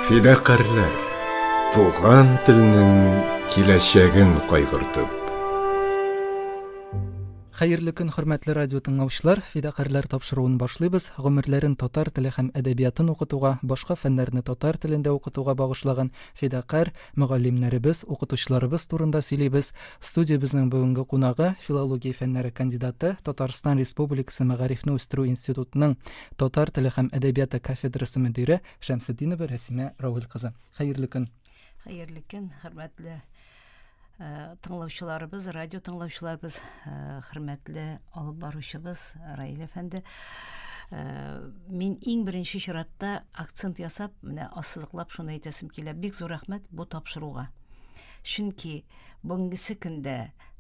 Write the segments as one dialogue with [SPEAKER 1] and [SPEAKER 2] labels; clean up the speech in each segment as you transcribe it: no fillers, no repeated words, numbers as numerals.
[SPEAKER 1] Фидакарлар, туган телнең киләчәген кайгыртып.
[SPEAKER 2] Хәерле көн, хөрмәтле радио тыңлаучылар. Фидакарлар тапшыруын башлыйбыз. Гомерләрен татар теле һәм әдәбиятын укытуга, башка фәннәрне татар телендә укытуга багышлаган фидакар мөгаллимнәребез, укытучыларыбыз турында сөйлибез. Студиябызның бүгенге кунагы филология фәннәре кандидаты, Татарстан Республикасы Мәгарифне үстерү институтының татар теле һәм әдәбияты кафедрасы мөдире Шәмсетдинова Рәсимә Рауил кызы. Хәерле көн.
[SPEAKER 3] Хәерле көн, хөрмәтле тыңлаучыларыбыз, радио тыңлаучыларыбыз, хөрмәтле алып баручыбыз Раил әфәнде. Мин иң беренче чиратта акцент ясап, менә ассызыклап шуны әйтәсем килә. Бик зур рәхмәт бу тапшыруга. Чөнки бүгенге көндә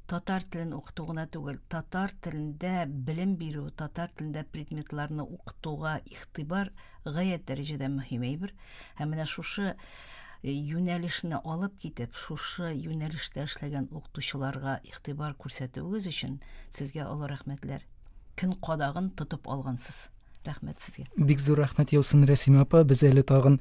[SPEAKER 3] татар телен укыту гына түгел, татар телендә белем бирү, татар телендә предметларны укытуга игътибар гаять дәрәҗәдә мөһим әйбер. Һәм менә шушы юнәлешне алып китеп, шушы юнәлештә эшләгән укытучыларга игътибар күрсәтүегез өчен сезгә олы рәхмәтләр. Көн кадагын тотып алгансыз. Рәхмәт сезгә.
[SPEAKER 2] Бик зур рәхмәт яусын Рәсимә апа. Без әле тагын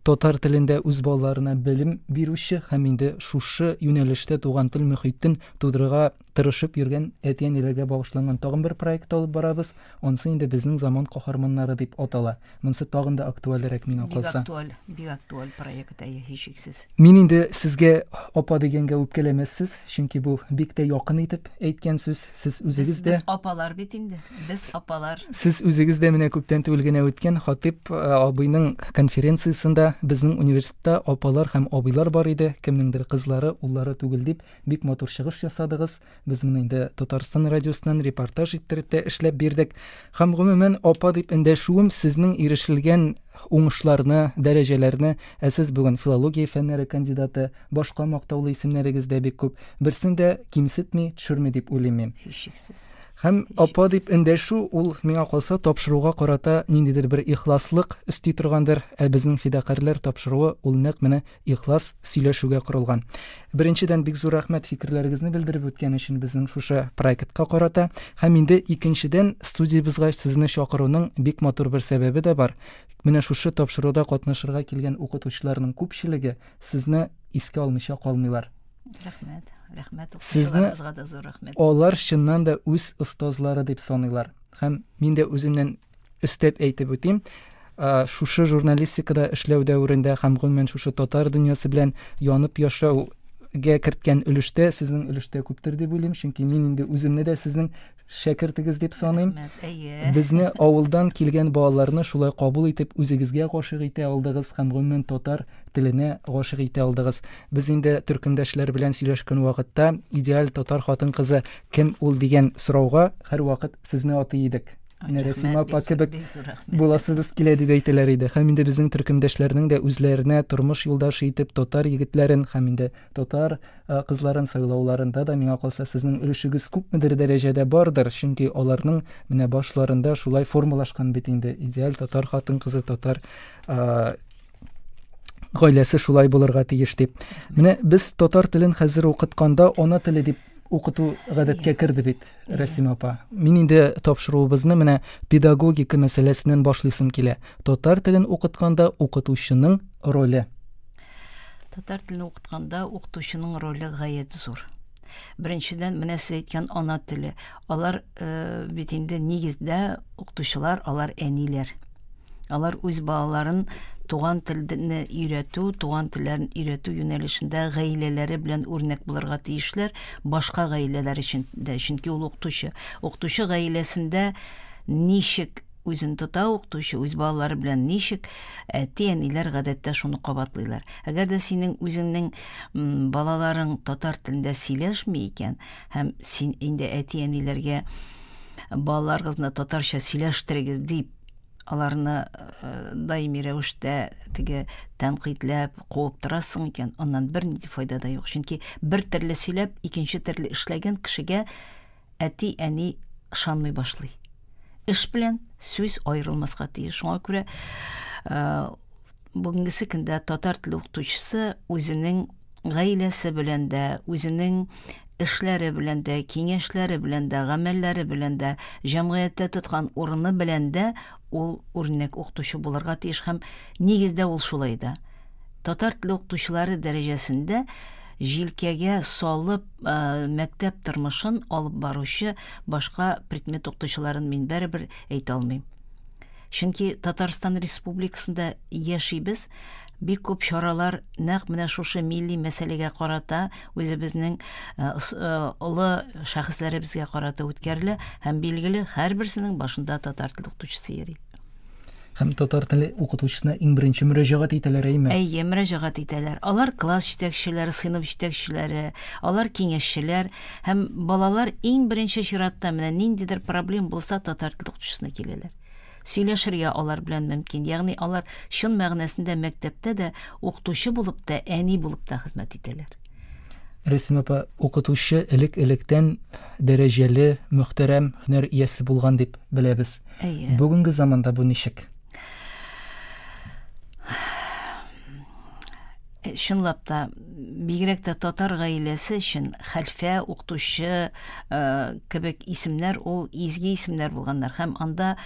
[SPEAKER 2] татар телендә үз балаларына белем бирүче һәм инде шушы юнәлештә туган тел мөхитен тудырырга тырышып йөргән әти-әниләргә багышланган тагын бер проект алып барабыз. Онысы инде безнең заман каһарманнары дип атала. Монысы тагын да актуальрәк миңа калса.
[SPEAKER 3] Бик актуаль проект һичшиксез.
[SPEAKER 2] Мин инде сезгә апа дигәнгә үпкәләмәссез, чөнки бу бик тә якын итеп әйткән сүз. Сез үзегез дә
[SPEAKER 3] Без апалар бит инде. Без апалар.
[SPEAKER 2] Сез үзегез дә менә күптән түгел генә үткән Хатип абыйның конференциясендә безнең университетта апалар һәм абыйлар бар иде, кемнеңдер кызлары, уллары түгел дип бик матур чыгыш ясадыгыз. Без моны инде Татарстан радиосыннан репортаж иттереп тә эшләп бирдек. Һәм гомумән апа дип эндәшүем сезнең ирешелгән уңышларны, дәрәҗәләрне, сез бүген филология фәннәре кандидаты, башка мактаулы исемнәрегез дә бик күп. Берсен дә кимсетми, төшерми дип уйлыйм.
[SPEAKER 3] Һичшиксез.
[SPEAKER 2] Һәм апа дип эндәшү ул миңа калса тапшыруга карата ниндидер бер ихласлык өсти торгандыр. Безнең фидакарлар тапшыруы ул нәкъ менә ихлас сөйләшүгә корылган. Беренчедән бик зур рәхмәт фикерләрегезне белдереп үткән өчен безнең шушы проектка карата. Һәм инде икенчедән студиябызга сезне чакыруның бик матур бер сәбәбе дә бар. Менә шушы тапшыруда катнашырга килгән укытучыларның күпчелеге сезне искә алмыйча калмыйлар.
[SPEAKER 3] Рәхмәт. Рәхмәт.
[SPEAKER 2] Сезне
[SPEAKER 3] да зур рәхмәт.
[SPEAKER 2] Алар чыннан да үз остазлары дип саныйлар. Һәм мин дә үземнән өстәп әйтеп үтим. Шушы журналистикада эшләү дәврендә һәм гомумән шушы татар дөньясы белән янып яшәүгә керткән өлештә сезнең өлештә күптер дип уйлыйм, чөнки мин инде үземне дә сезнең шәкертегез дип саныйм. Безне авылдан килгән балаларны шулай кабул итеп үзегезгә гашыйк итә алдыгыз һәм гомумән татар теленә гашыйк итә алдыгыз. Без инде төркемдәшләр белән сөйләшкән вакытта идеаль татар хатын-кызы кем ул дигән сорауга һәрвакыт сезне атый идек. Рәсимә апа кебек буласыбыз килә дип әйтәләр иде. Һәм инде безнең төркемдәшләрнең дә үзләренә тормыш юлдашы итеп татар егетләрен һәм инде татар кызларын сайлауларында да миңа калса сезнең өлешегез күпмедер дәрәҗәдә бардыр, чөнки аларның менә башларында шулай формалашкан бит инде идеаль татар хатын-кызы, татар гаиләсе шулай булырга тиеш дип. Менә без татар телен хәзер укытканда ана теле дип укыту гадәткә керде бит, Рәсимә апа. Мин инде тапшыруыбызны менә педагогика мәсьәләсеннән башлыйсым килә. Татар телен укытканда укытучының роле.
[SPEAKER 3] Татар телен укытканда укытучының роле гаять зур. Беренчедән, менә сез әйткән ана теле. Алар бит инде нигездә укытучылар, алар әниләр. Алар үз балаларын туган телне өйрәтү, туган телләрен өйрәтү юнәлешендә гаиләләре белән үрнәк булырга тиешләр, башка гаиләләр өчен дә, чөнки ул укытучы. Укытучы гаиләсендә ничек үзен тота укытучы, үз балалары белән ничек, әти-әниләр гадәттә шуны кабатлыйлар. Әгәр дә синең үзеңнең балаларың татар телендә сөйләшми икән, һәм син инде әти-әниләргә балаларыгызны татарча сөйләштерегез дип аларны даими рәвештә теге тәнкыйтьләп, куып торасың икән, аннан бернинди файда да юк. Чөнки бер төрле сөйләп, икенче төрле эшләгән кешегә әти-әни ышанмый башлый. Эш белән сүз аерылмаска тиеш. Шуңа күрә бүгенге көндә татар теле укытучысы үзенең гаиләсе белән дә, үзенең эшләре белән дә, киңәшләре белән дә, гамәлләре белән дә, җәмгыятьтә тоткан урыны белән дә ул үрнәк укытучы булырга тиеш һәм нигездә ул шулай да. Татар теле укытучылары дәрәҗәсендә җилкәгә салып мәктәп тормышын алып баручы башка предмет укытучыларын мин бәребер әйтә алмыйм. Чөнки Татарстан Республикасында яшибез, бик күп чаралар нәкъ менә шушы милли мәсьәләгә карата, үзебезнең олы шәхесләребезгә карата үткәрелә һәм билгеле һәрберсенең башында татар теле укытучысы йөри.
[SPEAKER 2] Һәм татар теле укытучысына иң беренче мөрәҗәгать итәләр әйме?
[SPEAKER 3] Әйе, мөрәҗәгать итәләр. Алар класс җитәкчеләре, сыйныф җитәкчеләре, алар киңәшчеләр һәм балалар иң беренче чиратта менә ниндидер проблем булса татар теле укытучысына киләләр. Сөйләшергә алар белән мөмкин. Ягъни алар шун мәгънәсендә мәктәптә дә укытучы булып та, әни булып та хезмәт итәләр.
[SPEAKER 2] Рәсим апа, укытучы элек-электән дәрәҗәле, мөхтәрәм һөнәр иясе булган дип беләбез.
[SPEAKER 3] Әйе.
[SPEAKER 2] Бүгенге заманда бу ничек?
[SPEAKER 3] Шунлап та, бигрәк тә татар гаиләсе өчен хәлфә, укытучы кебек исемнәр ул изге исемнәр булганнар һәм анда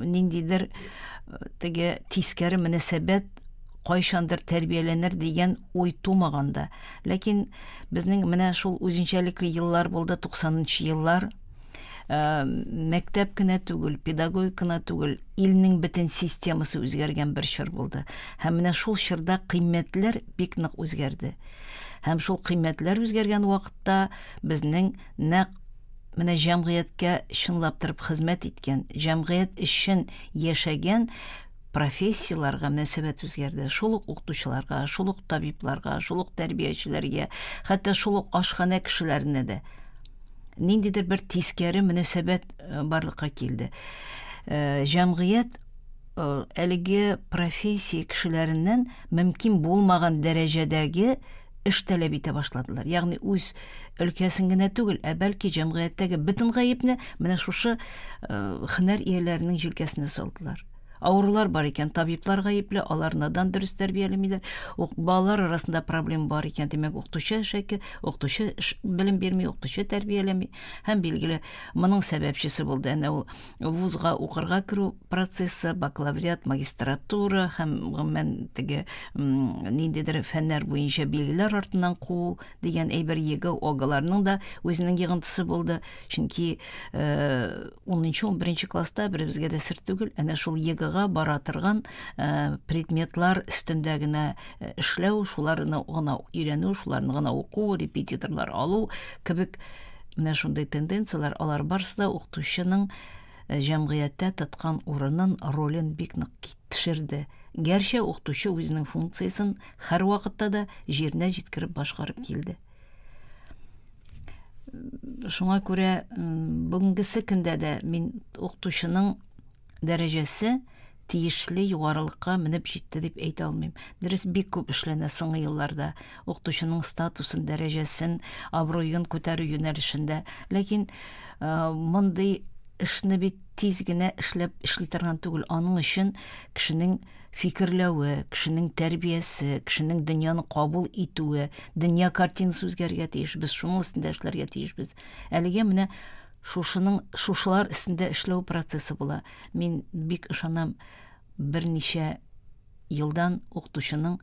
[SPEAKER 3] ниндидер теге тискәре мөнәсәбәт кайчандыр тәрбияләнер дигән уй тумаганда. Ләкин безнең менә шул үзенчәлекле еллар булды, 90нчы еллар. Мәктәп кенә түгел, педагогик кенә түгел, илнең бөтен системасы үзгәргән бер чор булды. Һәм менә шул чорда кыйммәтләр бик нык үзгәрде. Һәм шул кыйммәтләр үзгәргән вакытта безнең нәкъ менә җәмгыятькә чынлап торып хезмәт иткән, җәмгыять өчен яшәгән профессияларга мөнәсәбәт үзгәрде. Шул ук укытучыларга, шул ук табибларга, шул ук тәрбиячеләргә, хәтта шул ук ашхана кешеләренә дә ниндидер бер тискәре мөнәсәбәт барлыкка килде. Җәмгыять әлеге профессия кешеләреннән мөмкин булмаган дәрәҗәдәге эш таләп итә башладылар. Ягъни үз өлкәсен генә түгел, бәлки җәмгыятьтәге бөтен гаепне менә шушы һөнәр ияләренең җилкәсенә салдылар. Авырулар бар икән, табиблар гаепле, алар надан дөрес тәрбияләмиләр. Балалар арасында проблем бар икән, демәк укытучы шәке, укытучы белем бирми, укытучы тәрбияләми. Һәм билгеле, моның сәбәпчесе булды. Әнә ул вузга укырга керү процессы, бакалавриат, магистратура һәм гомумән теге ниндидер фәннәр буенча билгеләр артыннан куу дигән әйбер йөге агаларның да үзенең йыгынтысы булды. Чөнки 10-11 класста беребезгә дә сер түгел, әнә шул йыгыга бара торган предметлар өстендә генә эшләү, шуларны гына өйрәнү, шуларны гына уку, репетиторлар алу кебек менә шундый тенденциялар, алар барысы да укытучының җәмгыятьтә тоткан урынын, ролен бик нык төшерде. Гәрчә укытучы үзенең функциясын һәр вакытта да җиренә җиткереп башкарып килде. Шуңа күрә бүгенгесе көндә дә мин укытучының дәрәҗәсе тиешле югарылыкка менеп җитте дип әйтә алмыйм. Дөрес, бик күп эшләнә соңгы елларда укытучының статусын, дәрәҗәсен, абруен күтәрү юнәлешендә. Ләкин мондый эшне бит тиз генә эшли торган түгел. Аның өчен кешенең фикерләве, кешенең тәрбиясе, кешенең дөньяны кабул итүе, дөнья картинасы үзгәргә тиеш. Без шуның өстендә эшләргә тиешбез. Әлегә менә шушылар өстендә эшләү процессы була. Мин бик ышанам, берничә елдан укытучының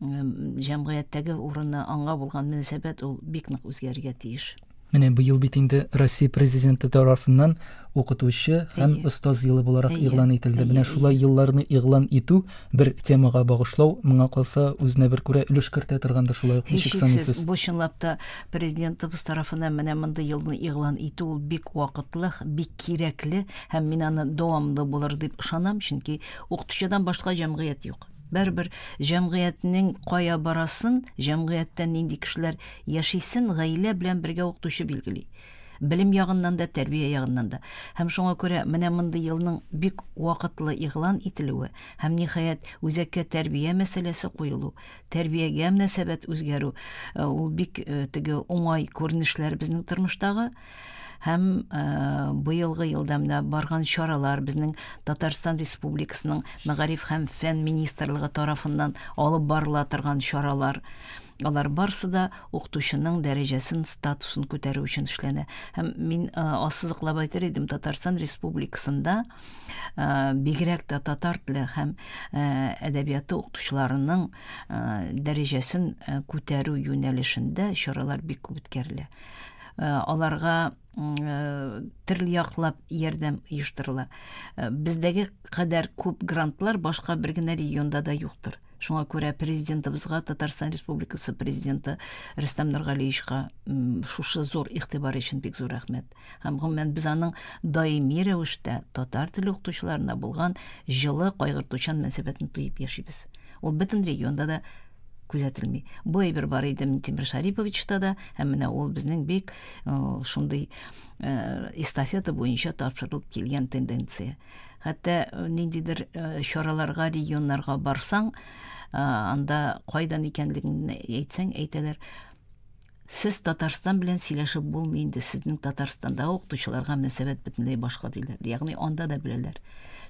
[SPEAKER 3] җәмгыятьтәге урыны, аңа булган мөнәсәбәт ул бик нык үзгәргә тиеш.
[SPEAKER 2] Менә быел бит инде Россия президенты тарафыннан укытучы һәм остаз елы буларак игълан ителде. Менә шулай елларны игълан итү, бер темага багышлау, моңа калса үзенә бер күрә өлеш кертә торганда шулай ук ничек саныйсыз?
[SPEAKER 3] Бу чынлап та президентыбыз тарафыннан менә мондый елны игълан итү ул бик вакытлы, бик кирәкле һәм мин аны дәвамлы булыр дип ышанам, чөнки укытучыдан башка җәмгыять юк. Бер җәмгыятьнең кая барасын, җәмгыятьтә нинди кешеләр яшисен, гаилә белән бергә укытучы билгели. Белем ягыннан да, тәрбия ягыннан да. Һәм шуңа күрә менә мондый елның бик вакытлы игълан ителүе һәм ниһаять үзәккә тәрбия мәсьәләсе куелу, тәрбиягә мөнәсәбәт үзгәрү, ул бик теге уңай күренешләр безнең тормыштагы. һәм быелгы елда менә барган чаралар безнең Татарстан Республикасының Мәгариф һәм фән министрлыгы тарафыннан алып барыла торган чаралар, алар барысы да укытучының дәрәҗәсен, статусын күтәрү өчен эшләнә. Һәм мин ассызыклап әйтер идем, Татарстан Республикасында бигрәк тә татар теле һәм әдәбияты укытучыларының дәрәҗәсен күтәрү юнәлешендә чаралар бик күп үткәрелә. Аларга төрле яклап ярдәм оештырыла. Бездәге кадәр күп грантлар башка бер генә регионда да юктыр. Шуңа күрә президентыбызга, Татарстан Республикасы президенты Рөстәм Нургалиевичка шушы зур игътибар өчен бик зур рәхмәт. Һәм гомумән без аның даими рәвештә татар теле укытучыларына булган җылы, кайгыртучан мөнәсәбәтен тоеп яшибез. Ул бөтен регионда да күзәтелми. Бу әйбер бар иде Минтимер Шариповичта да, һәм менә ул безнең бик шундый эстафета буенча тапшырылып килгән тенденция. Хәтта ниндидер чараларга, регионнарга барсаң, анда кайдан икәнлеген әйтсәң, әйтәләр, сез Татарстан белән сөйләшеп булмый инде, сезнең Татарстанда укытучыларга мөнәсәбәт бөтенләй башка диләр. Ягъни анда да беләләр.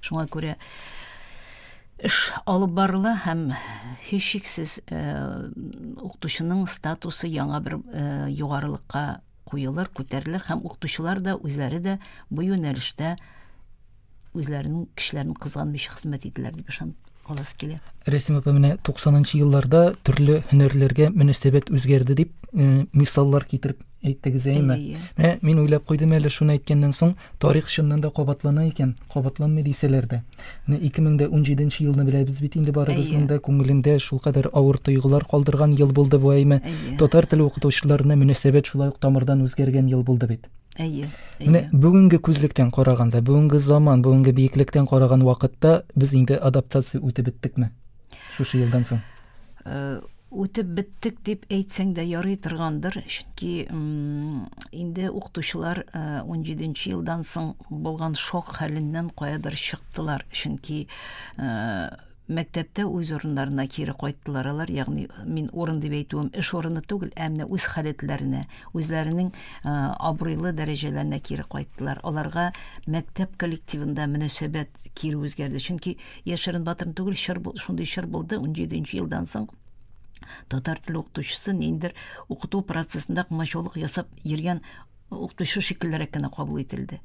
[SPEAKER 3] Шуңа күрә эш алып барыла һәм һичшиксез укытучының статусы яңа бер югарылыкка куелыр, күтәрелер һәм укытучылар да үзләре дә бу юнәлештә үзләренең кешеләрен кызганмыйча хезмәт ителәр дип каласы килә.
[SPEAKER 2] Рәсим апа, менә 90-нчы елларда төрле һөнәрләргә мөнәсәбәт үзгәрде дип мисаллар китереп әйттегез, әйме? Мин уйлап куйдым әле шуны әйткәннән соң, тарих чыннан да кабатлана икән, кабатланмый дисәләр дә. 2017 елны беләбез бит инде, барыбызның да күңелендә шулкадәр авыр тойгылар калдырган ел булды бу, әйме? Татар теле укытучыларына мөнәсәбәт шулай ук тамырдан үзгәргән ел булды бит. Менә бүгенге күзлектән караганда, бүгенге заман, бүгенге бийеклектән караган вакытта без инде адаптация үтеп биттекме? Шушы елдан соң.
[SPEAKER 3] Үтеп биттек дип әйтсәң дә ярый торгандыр, чөнки инде укытучылар 17нче елдан соң булган шок хәленнән каядыр чыктылар, чөнки мәктәптә үз урыннарына кире кайттылар алар, ягъни мин урын дип әйтүем эш урыны түгел, әмма үз халәтләренә, үзләренең абруйлы дәрәҗәләренә кире кайттылар. Аларга мәктәп коллективында мөнәсәбәт кире үзгәрде, чөнки яшерен батырын түгел, шундый чор булды 17нче елдан соң. Татар теле укытучысы ниндер укыту процессында кымачолык ясап йөргән укытучы шикелләрәк кенә кабул ителде.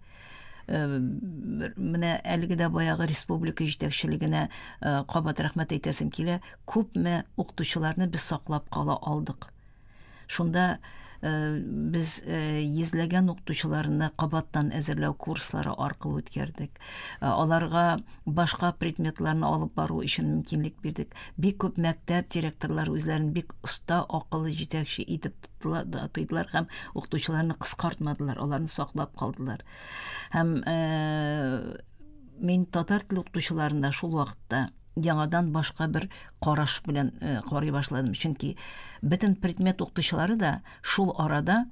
[SPEAKER 3] Менә әлеге дә баягы республика җитәкчелегенә кабат рәхмәт әйтәсем килә, күпме укытучыларны без саклап кала алдык. Шунда biz йөзләгән укытучыларны кабаттан әзерләү курслары аркылы үткәрдек. Аларга башка предметларны алып бару өчен мөмкинлек бирдек. Бик күп мәктәп директорлары үзләрен бик оста, акыллы җитәкче итеп тотылар һәм укытучыларны кыскартмадылар, аларны саклап калдылар. Һәм мин татар теле укытучыларында шул вакытта яңадан башка бер караш белән карый башладым, чөнки бөтен предмет укытучылары да шул арада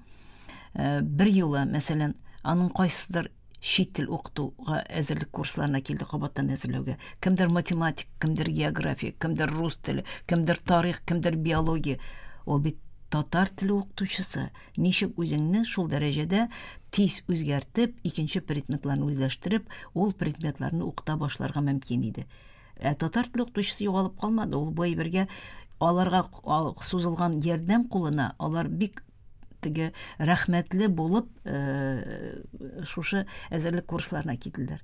[SPEAKER 3] бер юлы, мәсәлән, аның кайсыдыр чит тел укытуга әзерлек курсларына килде, кабаттан әзерләүгә. Кемдер математик, кемдер география, кемдер рус теле, кемдер тарих, кемдер биология. Ул бит татар теле укытучысы. Ничек үзеңне шул дәрәҗәдә тиз үзгәртеп, икенче предметларны үзләштереп, ул предметларны укыта башларга мөмкин иде. Татар теле укытучысы югалып калмады. Ул бу әйбергә аларга сузылган ярдәм кулына алар бик теге рәхмәтле булып шушы әзерлек курсларына киттеләр.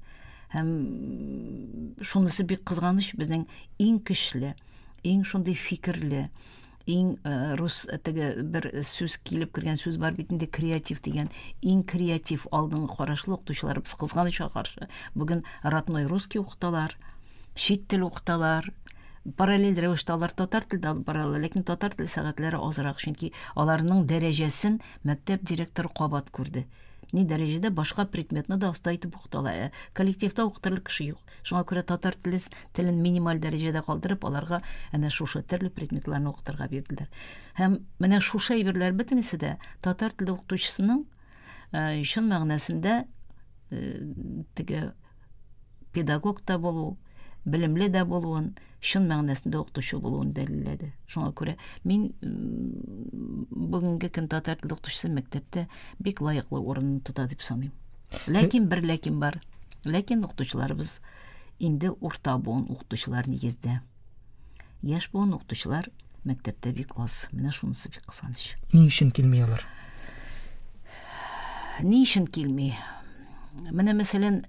[SPEAKER 3] Һәм шунысы бик кызганыч, безнең иң көчле, иң шундый фикерле, иң рус теге бер сүз килеп кергән сүз бар бит инде, креатив дигән, иң креатив алдынгы карашлы укытучыларыбыз кызганычка каршы бүген родной русский укыталар, чит тел укыталар, параллель рәвештә алар татар телендә алып баралар, ләкин татар теле сәгатьләре азрак, чөнки аларның дәрәҗәсен мәктәп директоры кабат күрде. Ни дәрәҗәдә башка предметны да оста итеп укыталар. Коллективта укытырлык кеше юк. Шуңа күрә татар телен минималь дәрәҗәдә калдырып, аларга әнә шушы төрле предметларны укытырга бирделәр. Һәм менә шушы әйберләр бөтенесе дә татар теле укытучысының чын мәгънәсендә теге педагог та булу, белемле дә булуын, шын мәгънәсендә укытучы булуын дәлилләде. Шуңа күрә мин бүгенге көн татар теле укытучысы мәктәптә бик лаеклы урынны тота дип саныйм. Ләкин бер ләкин бар. Ләкин укытучыларыбыз инде урта буын укытучылар нигездә. Яшь буын укытучылар мәктәптә бик аз. Менә шунысы бик кызганыч.
[SPEAKER 2] Ни өчен килми алар?
[SPEAKER 3] Ни өчен килми? Менә мәсәлән,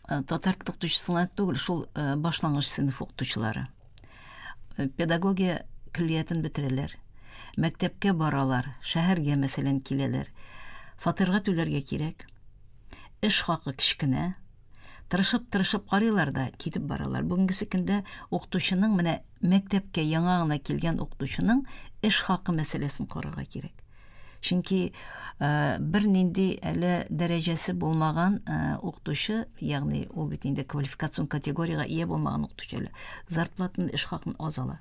[SPEAKER 3] татар теле укытучысына түгел, шул башлангыч сыйныф укытучылары. Педагогия киллиятын бетерәләр. Мәктәпкә баралар, шәһәргә мәсәлән киләләр. Фатирга түләргә кирәк. Эш хакы кичкенә. Тырышып карыйлар да китеп баралар. Бүгенгесе көндә укытучының менә мәктәпкә яңа гына килгән укытучының эш хакы мәсьәләсен карарга кирәк. Чөнки бер нинди әле дәрәҗәсе булмаган укытучы, ягъни ул бит инде квалификацион категорияга ия булмаган укытучы зарплатын, эш хакын аз ала.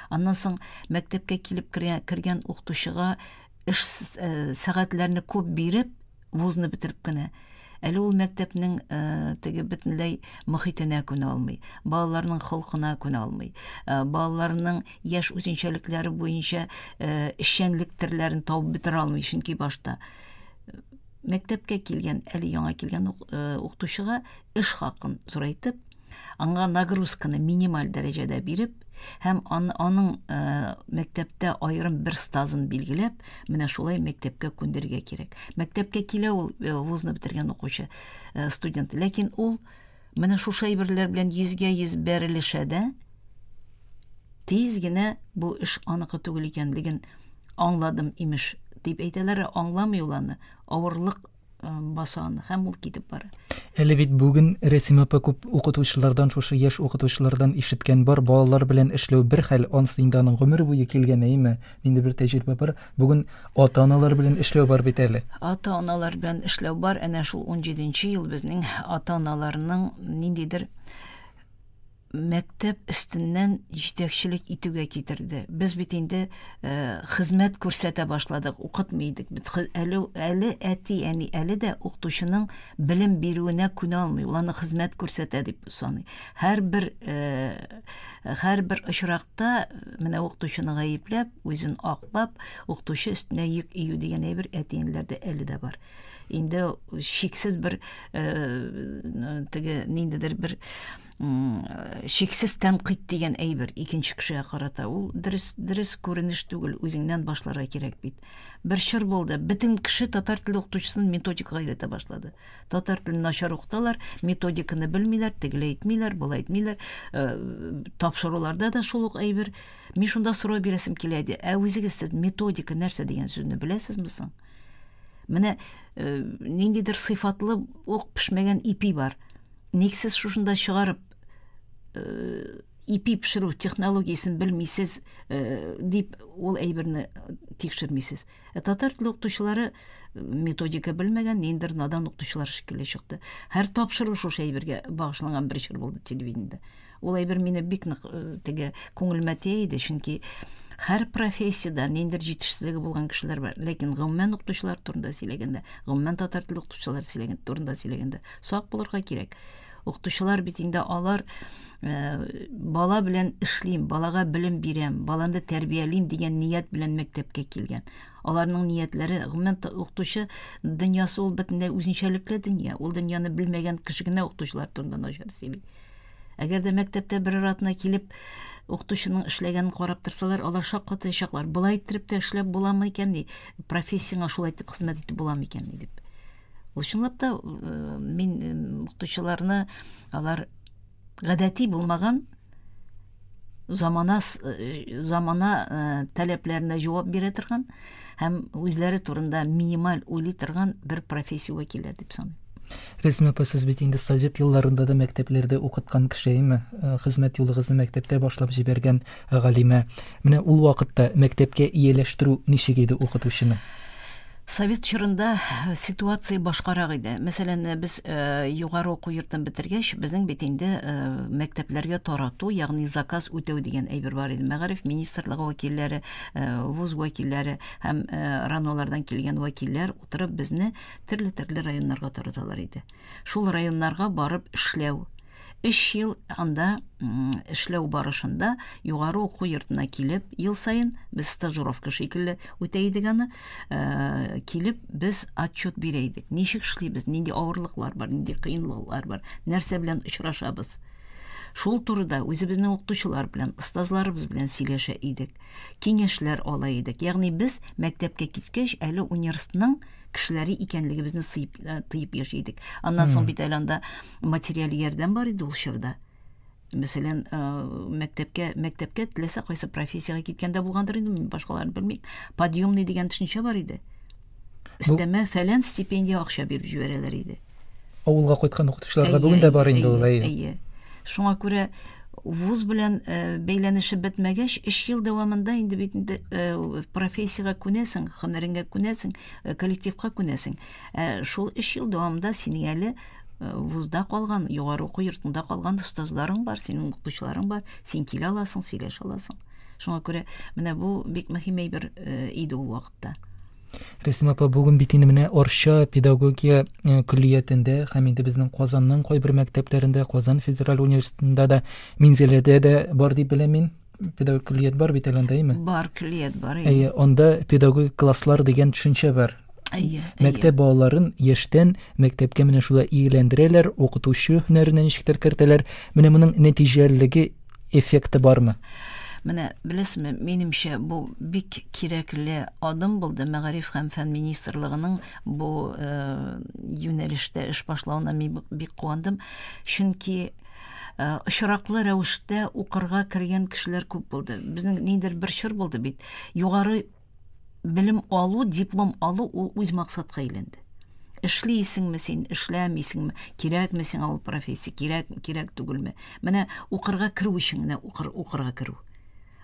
[SPEAKER 3] Аннан соң мәктәпкә килеп кергән укытучыга эш сәгатьләрне күп биреп, вузны бетереп кенә әле ул мәктәпнең теге бөтенләй мөхитенә күнә алмый, балаларның холкына күнә алмый, балаларның яшь үзенчәлекләре буенча эшчәнлек төрләрен табып бетерә алмый, чөнки башта мәктәпкә килгән, әле яңа килгән укытучыга эш хакын зурайтып, аңа нагрузканы минималь дәрәҗәдә биреп, һәм аның мәктәптә аерым бер стажын билгеләп, менә шулай мәктәпкә күндергә кирәк. Мәктәпкә килә ул вузны бетергән укучы студент, ләкин ул менә шушы әйберләр белән 100% бәрелешә дә, тиз генә бу эш аныкы түгел икәнлеген аңладым имеш дип әйтәләр, аңламый ул аны, авырлык басаны, һәм ул китеп бара.
[SPEAKER 2] Әле бит бүген Рәсим апа күп укытучылардан, шушы яшь укытучылардан ишеткән бар, балалар белән эшләү бер хәл, анысы инде аның гомер буе килгән, әйме? Инде бер тәҗрибә бар. Бүген ата-аналар белән эшләү бар бит әле.
[SPEAKER 3] Ата-аналар белән эшләү бар. Әнә шул 17нче ел безнең ата-аналарның ниндидер мәктәп өстеннән җитәкчелек итүгә китерде. Без бит инде хезмәт күрсәтә башладык, укытмыйдык. Без әле әти, әни әле дә укытучының белем бирүенә күнә алмый. Ул аны хезмәт күрсәтә дип саный. Һәр бер очракта менә укытучыны гаепләп, үзен аклап, укытучы өстенә йөк ию дигән әйбер әтинләрдә әле дә бар. Инде шиксез бер теге ниндидер бер шиксез тәнкыйть дигән әйбер икенче кешегә карата. Ул дөрес күренеш түгел, үзеңнән башларга кирәк бит. Бер чор булды. Бөтен кеше татар теле укытучысын методикага өйрәтә башлады. Татар телен начар укыталар, методиканы белмиләр, тегеле әйтмиләр, булай әйтмиләр. Тапшыруларда да шул ук әйбер. Мин шунда сорау бирәсем килә иде. Үзегез сез методика нәрсә дигән сүзне беләсезме соң? Менә ниндидер сыйфатлы ук пешмәгән ипи бар. Никсез шушында чыгарып ипи пешерү технологиясын белмисез дип ул әйберне тикшермисез. Татар теле укытучылары методика белмәгән, ниндидер надан укытучылар шикелле чыкты. Һәр тапшыру шушы әйбергә багышланган бер чор булды телевидениедә. Ул әйбер мине бик теге күңелемә тия иде, чөнки һәр профессияда ниндидер җитешсезлеге булган кешеләр бар. Ләкин гомумән укытучылар турында сөйләгәндә, гомумән татар теле укытучылар турында сөйләгәндә, сак булырга кирәк. Укытучылар бит инде алар бала белән эшлим, балага белем бирәм, баланы тәрбиялим дигән ният белән мәктәпкә килгән. Аларның ниятләре, гомумән укытучы дөньясы ул бөтенләй үзенчәлекле дөнья. Ул дөньяны белмәгән кеше генә укытучылар турында начар сөйли. Әгәр дә мәктәптә бер ратына килеп укытучының эшләгәнен карап торсалар, алар шаккатыячаклар. Булай итеп тә эшләп буламы икән ди? Профессияңа шулай итеп хезмәт итеп буламы икән дип. Ул чынлап та мин укытучыларны алар гадәти булмаган замана таләпләренә җавап бирә торган һәм үзләре турында минималь уйлый торган бер профессия вәкилләр дип саныйм.
[SPEAKER 2] Рәсим апа, сез бит инде совет елларында да мәктәпләрдә укыткан кешеме? Хезмәт юлыгызны мәктәптә башлап җибәргән галиме. Менә ул вакытта мәктәпкә ияләштерү ничек иде укытучыны?
[SPEAKER 3] Совет чорында ситуация башкарак иде. Мәсәлән, без югары уку йортын бетергәч, безнең бит инде мәктәпләргә тарату, ягъни заказ үтәү дигән әйбер бар иде. Мәгариф министрлыгы вәкилләре, вуз вәкилләре һәм ранолардан килгән вәкилләр утырып безне төрле районнарга тараталар иде. Шул районнарга барып эшләү, 3 ел анда эшләү барышында югары уку йортына килеп, ел сайын без стажировка шикелле үтә идек аны, килеп без отчет бирәйдек. Ничек эшлибез, нинди авырлыклар бар, нинди кыенлыклар бар, нәрсә белән очрашабыз. Шул турыда үзебезнең укытучылар белән, остазларыбыз белән сөйләшә идек, киңәшләр ала идек. Ягъни без мәктәпкә киткәч, әле университетның кешеләре икәнлегебезне тыйып яшидек. Аннан соң бит әле анда материаль ярдәм бар иде ул чорда. Мәсәлән, мәктәпкә теләсә кайсы профессиягә киткәндә булгандыр инде, мин башкаларын белмим. Подъемный дигән төшенчә бар иде. Өстәмә фәлән стипендия акча биреп җибәрәләр иде.
[SPEAKER 2] Авылга кайткан укытучыларга бүген дә бар инде ул.
[SPEAKER 3] Әйе. Шуңа күрә вуз белән бәйләнеше бетмәгәч, 3 ел дәвамында инде бит профессиягә күнәсең, һөнәреңгә күнәсең, коллективка күнәсең. Шул 3 ел дәвамында синең әле вузда калган, югары уку йортында калган остазларың бар, синең укытучыларың бар, син килә аласың, сөйләшә аласың. Шуңа күрә менә бу бик мөһим әйбер иде ул вакытта.
[SPEAKER 2] Рәсим апа, бүген бит инде менә Орча педагогия күллиятендә һәм инде безнең Казанның кайбер мәктәпләрендә, Казан федераль университетында да, Минзәләдә дә бар дип беләм мин. Педагогик күллият бар бит әле андаймы?
[SPEAKER 3] Бар, күллият бар.
[SPEAKER 2] Анда педагогик класслар дигән төшенчә бар. Мәктәп балаларын яшьтән мәктәпкә менә шулай ияләндерәләр, укытучы һөнәренә ничектер кертәләр. Менә моның нәтиҗәлелеге, эффекты бармы?
[SPEAKER 3] Менә беләсезме, минемчә бу бик кирәкле адым булды Мәгариф һәм фән министрлыгының бу юнәлештә эш башлауына мин бик куандым. Чөнки очраклы рәвештә укырга кергән кешеләр күп булды. Безнең ниндидер бер чор булды бит. Югары белем алу, диплом алу ул үз максатка әйләнде. Эшлисеңме син, эшләмисеңме, кирәкме сиңа ул профессия, кирәк түгелме? Менә укырга керү өчен генә укырга керү.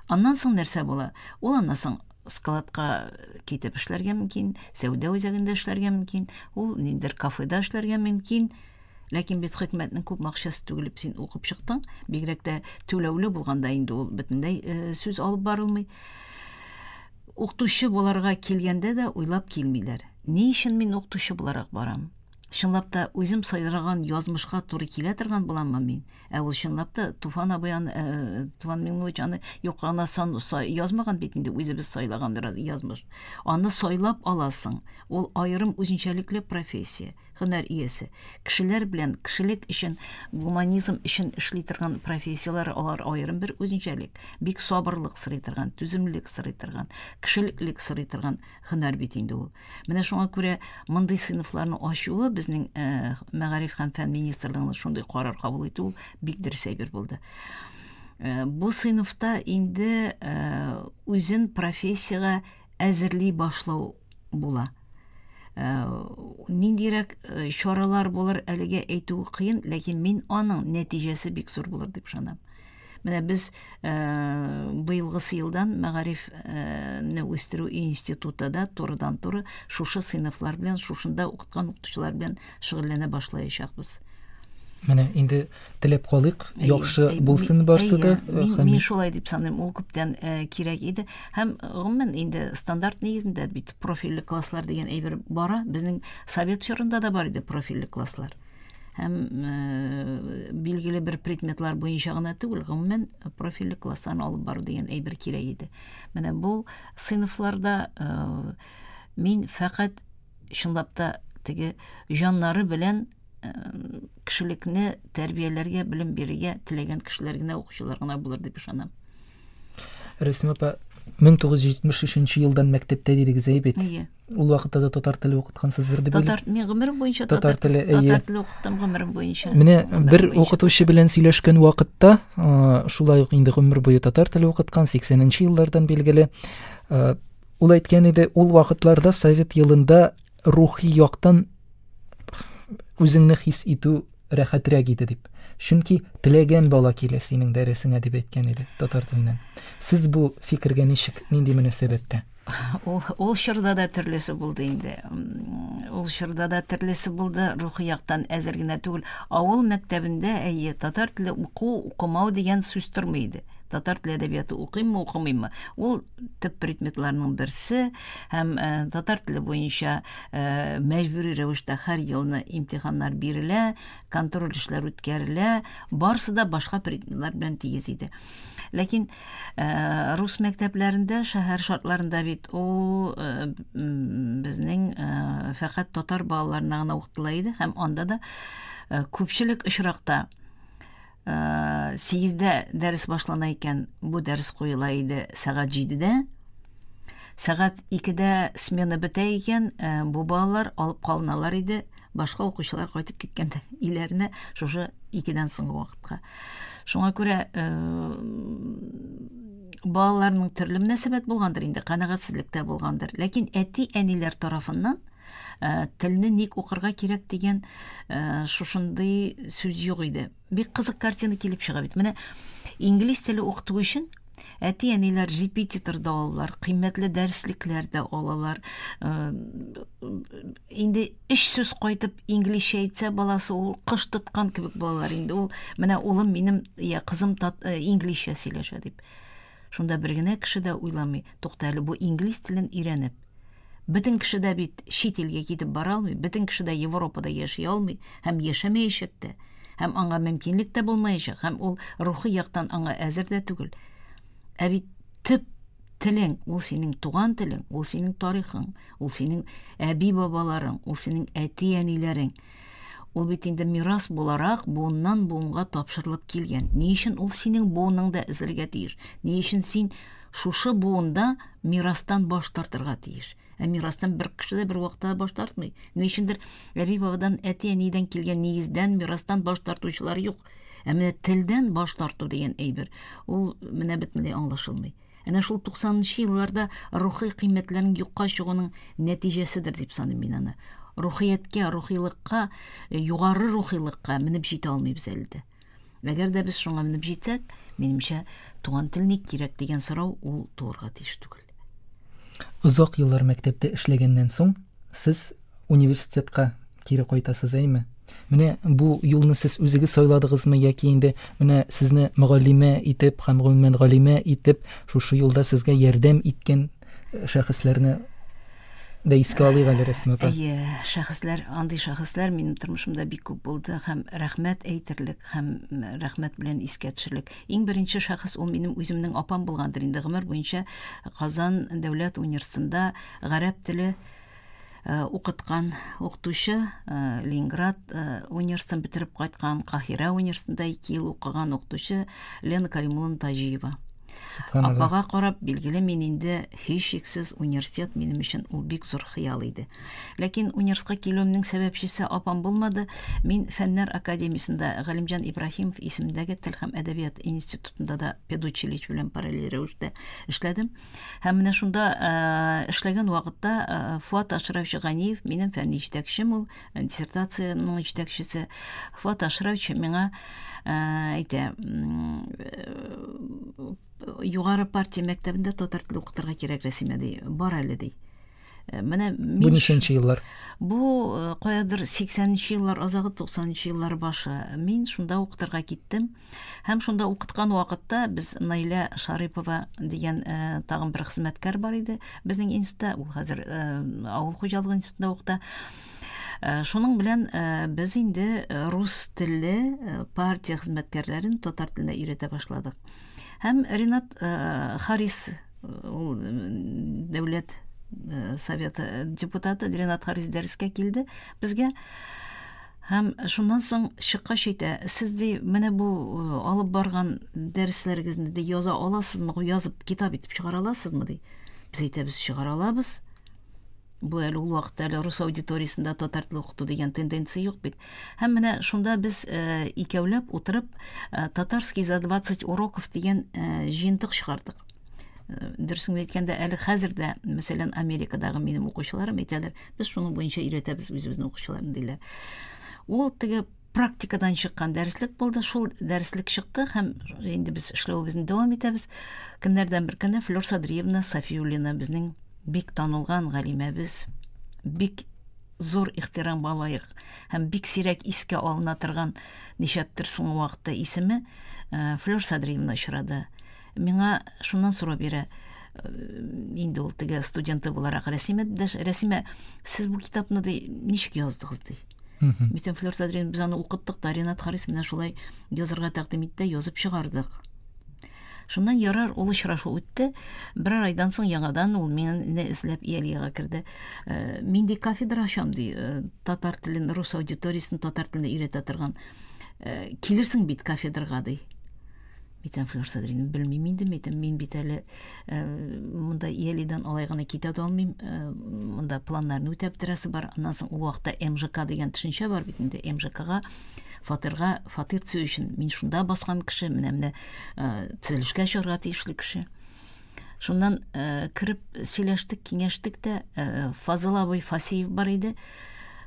[SPEAKER 3] Аннан соң нәрсә була? Ул аннан соң складка китеп эшләргә мөмкин, сәүдә үзәгендә эшләргә мөмкин, ул ниндидер кафеда эшләргә мөмкин. Ләкин бит хөкүмәтнең күп акчасы түгелеп син укып чыктың, бигрәк тә түләүле булганда инде ул бөтенләй сүз алып барылмый. Укытучы буларга килгәндә дә уйлап килмиләр. Ни өчен мин укытучы буларак барам? Чынлап та үзем сайраган язмышка туры килә торган буламмы мин? Ул чынлап та Туфан абыян, Туфан Миңнуҗаны юккана язмаган бит инде, үзебез сайлаган язмыш. Аны сайлап аласың. Ул аерым үзенчәлекле профессия, һөнәр иясе. Кешеләр белән, кешелек өчен, гуманизм өчен эшли торган профессиялар, алар аерым бер үзенчәлек. Бик сабырлык сорый торган, түземлек сорый торган, кешелеклек сорый торган һөнәр бит инде ул. Менә шуңа күрә мондый сыйныфларны ачуы безнең Мәгариф һәм фән министрлыгының шундый карар кабул итү бик дөрес әйбер булды. Бу сыйныфта инде үзен профессиягә әзерли башлау була. Ниндирәк чаралар булыр әлегә әйтү кыен, ләкин мин аның нәтиҗәсе бик зур булыр дип ышанам. Менә без быелгы елдан Мәгарифне үстерү институтында турыдан-туры шушы сыйныфлар белән, шушында укыткан укытучылар белән шөгыльләнә башлаячакбыз.
[SPEAKER 2] Менә инде теләп калыйк, яхшы булсын барсы да.
[SPEAKER 3] Мин шулай дип саныйм, ул күптән кирәк иде. Һәм гомумән инде стандарт нигезендә бит профильле класслар дигән әйбер бара. Безнең совет чорында да бар иде профильле класслар. Һәм билгеле бер предметлар буенча гына түгел, гомумән профильле классларны алып бару дигән әйбер кирәк иде. Менә бу сыйныфларда мин фақат чынлап та теге җаннары белән кешелекне тәрбияләргә, белем бирергә теләгән кешеләр генә, укучылар гына булыр дип ышанам.
[SPEAKER 2] Рәсим апа, 1973 елдан мәктәптә дидегез бит. Ул вакытта да татар теле укыткансыздыр дип уйлыйм.
[SPEAKER 3] Мин гомерем буенча татар теле укыттым, гомерем буенча.
[SPEAKER 2] Менә бер укытучы белән сөйләшкән вакытта, шулай ук инде гомер буе татар теле укыткан, 80нче еллардан билгеле. Ул әйткән иде, ул вакытларда совет елында рухи яктан үзеңне хис итү рәхәтрәк иде дип. Чөнки теләгән бала килә синең дәресеңә дип әйткән иде татар теленнән. Сез бу фикергә ничек, нинди мөнәсәбәттә?
[SPEAKER 3] Ул чорда да төрлесе булды инде. Ул чорда да төрлесе булды, рухи яктан әзер генә түгел. Авыл мәктәбендә татар теле укымау дигән сүз тормый иде. татар теле әдәбияты укыйммы, укымыйммы? Ул төп предметларның берсе, һәм татар теле буенча мәҗбүри рәвештә һәр елны имтиханнар бирелә, контроль эшләр үткәрелә, барысы да башка предметлар белән тигез иде. Ләкин рус мәктәпләрендә, шәһәр шартларында бит ул безнең фақат татар балаларына гына укытыла иде, һәм анда да күпчелек очракта 8-дә дәрес башлана икән, бу дәрес куела иде сәгать 7-дә. Сәгать 2-дә смена бетә икән, бу балалар алып калыналар иде, башка укучылар кайтып киткәндә иләренә шушы 2-дән соңгы вакытка. Шуңа күрә балаларның төрле мөнәсәбәт булгандыр инде, канагатьсезлектә булгандыр. Ләкин әти-әниләр тарафыннан телне ник укырга кирәк дигән шушындый сүз юк иде. Бик кызык картина килеп чыга бит. Менә инглиз теле укыту өчен әти-әниләр репетиторда алалар, кыйммәтле дәреслекләрдә алалар. Инде эш сүз кайтып инглизчә әйтсә, баласы ул кыш тоткан кебек балалар инде. Ул менә улым минем, я кызым инглизчә сөйләшә дип. Шунда бер генә кеше дә уйламый, тукта әле бу инглиз телен өйрәнеп. Бөтен кеше дә бит чит илгә китеп бара алмый, бөтен кеше дә Европада яши алмый, һәм яшәмәячәк тә, һәм аңа мөмкинлек тә булмаячак, һәм ул рухи яктан аңа әзер дә түгел. Ә бит төп телең, ул синең туган телең, ул синең тарихың, ул синең әби-бабаларың, ул синең әти-әниләрең. Ул бит инде мирас буларак буыннан буынга тапшырылып килгән. Ни өчен ул синең буыныңда эзләргә тиеш? Ни өчен син шушы буында мирастан баш тартырга тиеш? Мирастан бер кеше дә бер вакытта баш тартмый. Ни өчендер әби-бабадан, әти-әнидән килгән нигездән мирастан баш тартучылар юк. Менә телдән баш тарту дигән әйбер, ул менә бетмәй аңлашылмый. Әнә шул 90-нчы елларда рухи кыйммәтләрнең юкка чыгуның нәтиҗәседер дип саныйм мин аны. Рухияткә, рухилыкка, югары рухилыкка менеп җитә алмыйбыз әле дә. Әгәр дә без шуңа менеп җитсәк, минемчә, туган тел ник кирәк дигән сорау ул туырга тиеш түгел.
[SPEAKER 2] Узак еллар мәктәптә эшләгәннән соң, сез университетка кире кайтасыз, әйме? Менә бу юлны сез үзегез сайладыгызмы, яки инде менә сезне мөгаллимә итеп, һәм гомумән галимә итеп, шушы юлда сезгә ярдәм иткән шәхесләрне да искә алыйк әле, Рәсим апа?
[SPEAKER 3] Шәхесләр, андый шәхесләр минем тормышымда бик күп булды, һәм рәхмәт әйтерлек, һәм рәхмәт белән искә төшерлек. Иң беренче шәхес ул минем үземнең апам булгандыр инде. Гомер буенча Казан дәүләт университетында гарәп теле укыткан укытучы, Ленинград университетын бетереп кайткан, Каһирә университетында 2 ел укыган укытучы Лена Кәримуллина Таҗиева. Апага карап, билгеле, мин инде һичшиксез университет минем өчен ул бик зур хыял иде. Ләкин университетка килүемнең сәбәпчесе апам булмады. Мин Фәннәр академиясендә Галимҗан Ибраһимов исемендәге Тел һәм әдәбият институтында да педучилищ белән параллель рәвештә эшләдем. Һәм менә шунда эшләгән вакытта Фуат Ашрафович Ганиев минем фәнни җитәкчем, ул диссертацияның җитәкчесе. Фуат Ашрафович миңа әйтә, югары партия мәктәбендә татар теле укытырга кирәк, Рәсимә, ди, бар әле, ди. Менә
[SPEAKER 2] бу ничәнче еллар?
[SPEAKER 3] Бу каядыр 80-нчы еллар, азагы 90-нчы еллар башы. Мин шунда укытырга киттем. Һәм шунда укыткан вакытта без Наилә Шарипова дигән тагын бер хезмәткәр бар иде. Безнең институтта, ул хәзер авыл хуҗалыгы институтында укыта. Шуның белән без инде рус телле партия хезмәткәрләрен татар теленә өйрәтә башладык. Һәм Ринат Харис, дәүләт советы депутаты Ринат Харис дәрескә килде безгә. Һәм шуннан соң чыккач әйтә, сез ди, менә бу алып барган дәресләрегезне ди яза аласызмы, язып китап итеп чыгара аласызмы ди. Без әйтәбез, чыгара алабыз. Бу әле ул вакытта әле рус аудиториясендә татар теле укыту дигән тенденция юк бит. Һәм менә шунда без икәүләп утырып татарский за 20 уроков дигән җыентык чыгардык. Дөресен әйткәндә, әле хәзер дә, мәсәлән, Америкадагы минем укучыларым әйтәләр, без шуның буенча өйрәтәбез үзебезнең укучыларны диләр. Ул теге практикадан чыккан дәреслек булды, шул дәреслек чыкты, һәм инде без эшләүебезне дәвам итәбез. Көннәрдән бер көнне Флёр Садриевна Сафиуллина, безнең бик танылган галимәбез, бик зур ихтирамга лаек һәм бик сирәк искә алына торган ничәптер соңгы вакытта исеме Флёр Садриевна очрады. миңа шуннан сорау бирә. Инде ул теге студенты буларак Рәсимә, сез бу китапны ничек яздыгыз ди. Митен Флёр Садрин без аны укыттык да, Ренат Харис менә шулай язырга тәкъдим итте, язып чыгардык. Шуннан ярар, ул очрашу үтте. Бер айдан соң яңадан ул мине эзләп Иялиягә керде. Мин ди кафедра ачам ди, татар телен, рус аудиториясын татар теленә өйрәтә торган. Килерсең бит кафедрага ди. Митен Флёр Садрин белмим инде, мин бит әле монда Иялидан алай гына китә алмыйм. Монда планнарны үтәп торасы бар. Аннан соң ул вакытта МЖК дигән төшенчә бар бит инде. МЖКга фатир төзү өчен мин шунда баскан кеше, менә төзелешкә чыгарга тиешле кеше. Шуннан кирип сөйләштек, киңәштек тә. Фазыл абый Фасиев бар иде.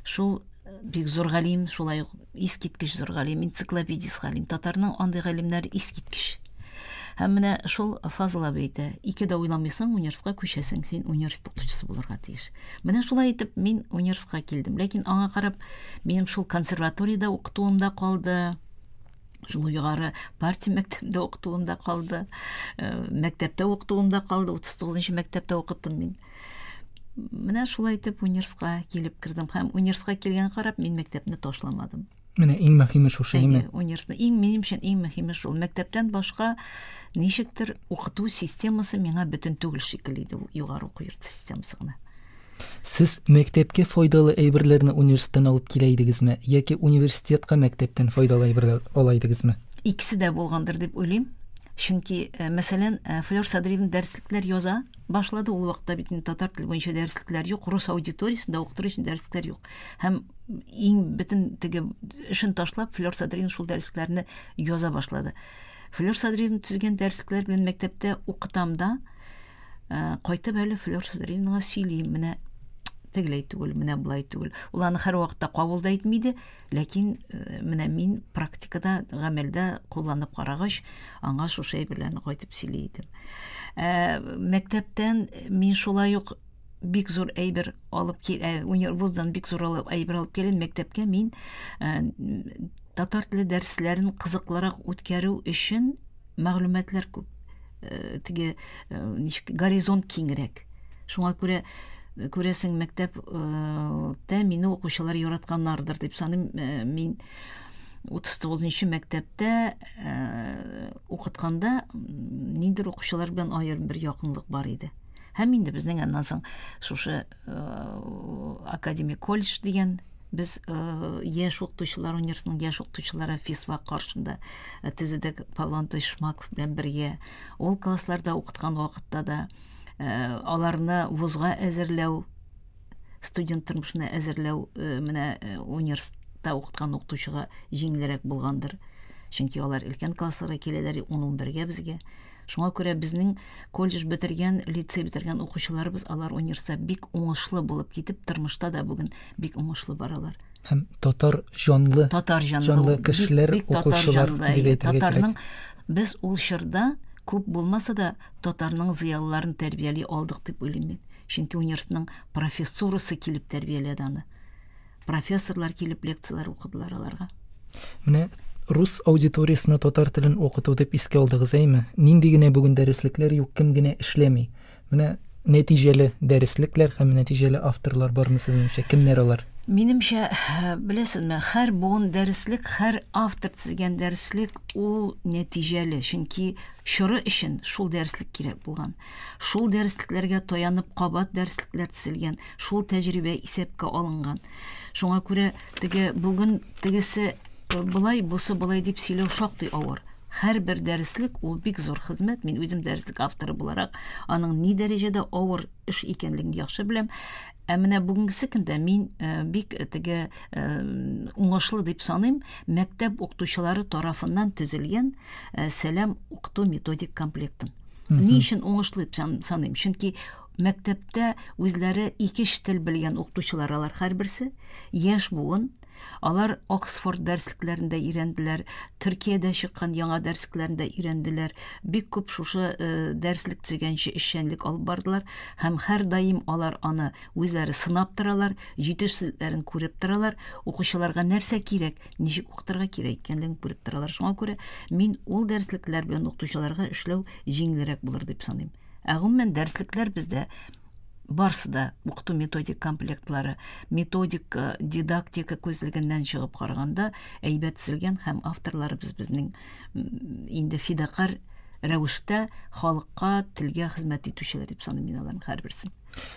[SPEAKER 3] Шул бик зур галим, шулай искиткеч зур галим, энциклопедист галим. Татарның андый галимнәре искиткеч. Һәм менә шул Фазыл абый әйтә, ике дә уйламыйсың, университетка күчәсең, син университет укытучысы булырга тиеш. Менә шулай итеп мин университетка килдем. Ләкин аңа карап, минем шул консерваториядә укытуымда калды. Шул югары партия мәктәбендә укытуымда калды. Мәктәптә укытуымда калды. 39-нчы мәктәптә укыттым мин. Менә шулай итеп университетка килеп кирдем. Һәм университетка килгән карап мин мәктәпне ташламадым.
[SPEAKER 2] Менә иң мөһиме шушы име.
[SPEAKER 3] Университет минем өчен иң мөһиме шул. Мәктәптән башка ничектер укыту системасы миңа бөтен түгел шикелле иде, югары уку йорты системасы гына.
[SPEAKER 2] Сез мәктәпкә файдалы әйберләрне университеттан алып килә идегезме, яки университетка мәктәптән файдалы әйберләр ала идегезме?
[SPEAKER 3] Икесе дә булгандыр дип уйлыйм. Чөнки, мәсәлән, Флёр Садриевна дәреслектәр яза башлады, ул вакытта бит татар теле буенча дәреслектәр юк, рус аудиториясендә укытыр өчен дәреслектәр юк. Һәм иң бөтен теге эшен ташлап, Флёр Садриевна шул дәреслектәрне яза башлады. Флёр Садриевна төзгән дәреслектәр белән мәктәптә укытам да, кайтып әле Флёр Садриевнага сөйлим, менә тегеләй түгел, менә булай түгел. Ул аны һәр вакытта кабул да итмиде, ләкин менә мин практикада, гамәлдә кулланып карагач, аңа шушы әйберләрне кайтып сөйли идем. Мәктәптән мин шулай ук бик зур әйбер алып вуздан бик зур әйбер алып келген. Мәктәпкә мин татар теле дәресләрен кызыклырак үткәрү өчен мәгълүматлар күп. Теге горизонт киңрәк. Шуңа күрәсең мәктәптә мине укучылар яратканнардыр дип саныйм. Мин 39-нчы мәктәптә укытканда ниндер укучылар белән аерым бер якынлык бар иде. Һәм инде безнең аннан соң шушы академик колледж дигән без яшь укытучылар университетының яшь укытучылары физфак каршында төзедек Павел Шмаков белән бергә. Ул классларда укыткан вакытта да аларны вузга әзерләү, студент тормышына әзерләү менә университетта укыткан укытучыга җиңелрәк булгандыр. Чөнки алар өлкән классларга киләләр 11-гә безгә. Шуңа күрә безнең колледж бетергән, лицей бетергән укучыларыбыз алар университетта бик уңышлы булып китеп, тормышта да бүген бик уңышлы баралар.
[SPEAKER 2] Һәм татар җанлы кешеләр, укучылар дип әйтергә кирәк.
[SPEAKER 3] Без ул чорда күп булмаса да татарның зыялыларын тәрбияли алдык дип уйлыйм. Чөнки университетның профессорысы килеп тәрбияләде аны. Профессорлар килеп лекциялар укыдылар аларга.
[SPEAKER 2] Менә рус аудиториясына татар телен укыту дип искә алдыгыз әйме? Нинди генә бүген дәреслекләр юк, кем генә эшләми? Менә нәтиҗәле дәреслекләр һәм нәтиҗәле авторлар бармы сезнеңчә? Кемнәр алар?
[SPEAKER 3] Минемчә, беләсезме, һәр буын дәреслек, һәр автор төзегән дәреслек ул нәтиҗәле, чөнки чоры өчен шул дәреслек кирәк булган. Шул дәреслекләргә таянып кабат дәреслекләр төзелгән, шул тәҗрибә исәпкә алынган. Шуңа күрә теге бүген тегесе булай, бусы булай дип сөйләү шактый авыр. Һәр бер дәреслек ул бик зур хезмәт. Мин үзем дәреслек авторы буларак аның ни дәрәҗәдә авыр эш икәнлеген яхшы беләм. Менә бүгенге көндә мин бик теге уңышлы дип саныйм, мәктәп укытучылары тарафыннан төзелгән сәлам укыту методик комплектын. Ни өчен уңышлы дип саныйм? Чөнки мәктәптә үзләре ике тел белгән укытучылар алар һәрберсе, яшь буын, Алар Оксфорд дәреслекләрендә өйрәнделәр, Төркиядә чыккан яңа дәреслекләрендә өйрәнделәр. Бик күп шушы дәреслек төзегәнче эшчәнлек алып бардылар һәм һәр даим алар аны үзләре сынап торалар, җитешсезлекләрен күреп торалар, укучыларга нәрсә кирәк, ничек укытырга кирәк икәнлеген күреп торалар. Шуңа күрә мин ул дәреслекләр белән укытучыларга эшләү җиңелрәк булыр дип саныйм. Гомумән дәреслекләр бездә барсы да укыту методик комплектлары, методик дидактика күзлегеннән чыгып караганда әйбәт төзелгән һәм авторлары безнең инде фидакар рәвештә халыкка, телгә хезмәт итүчеләр дип саныйм мин аларның һәрберсен.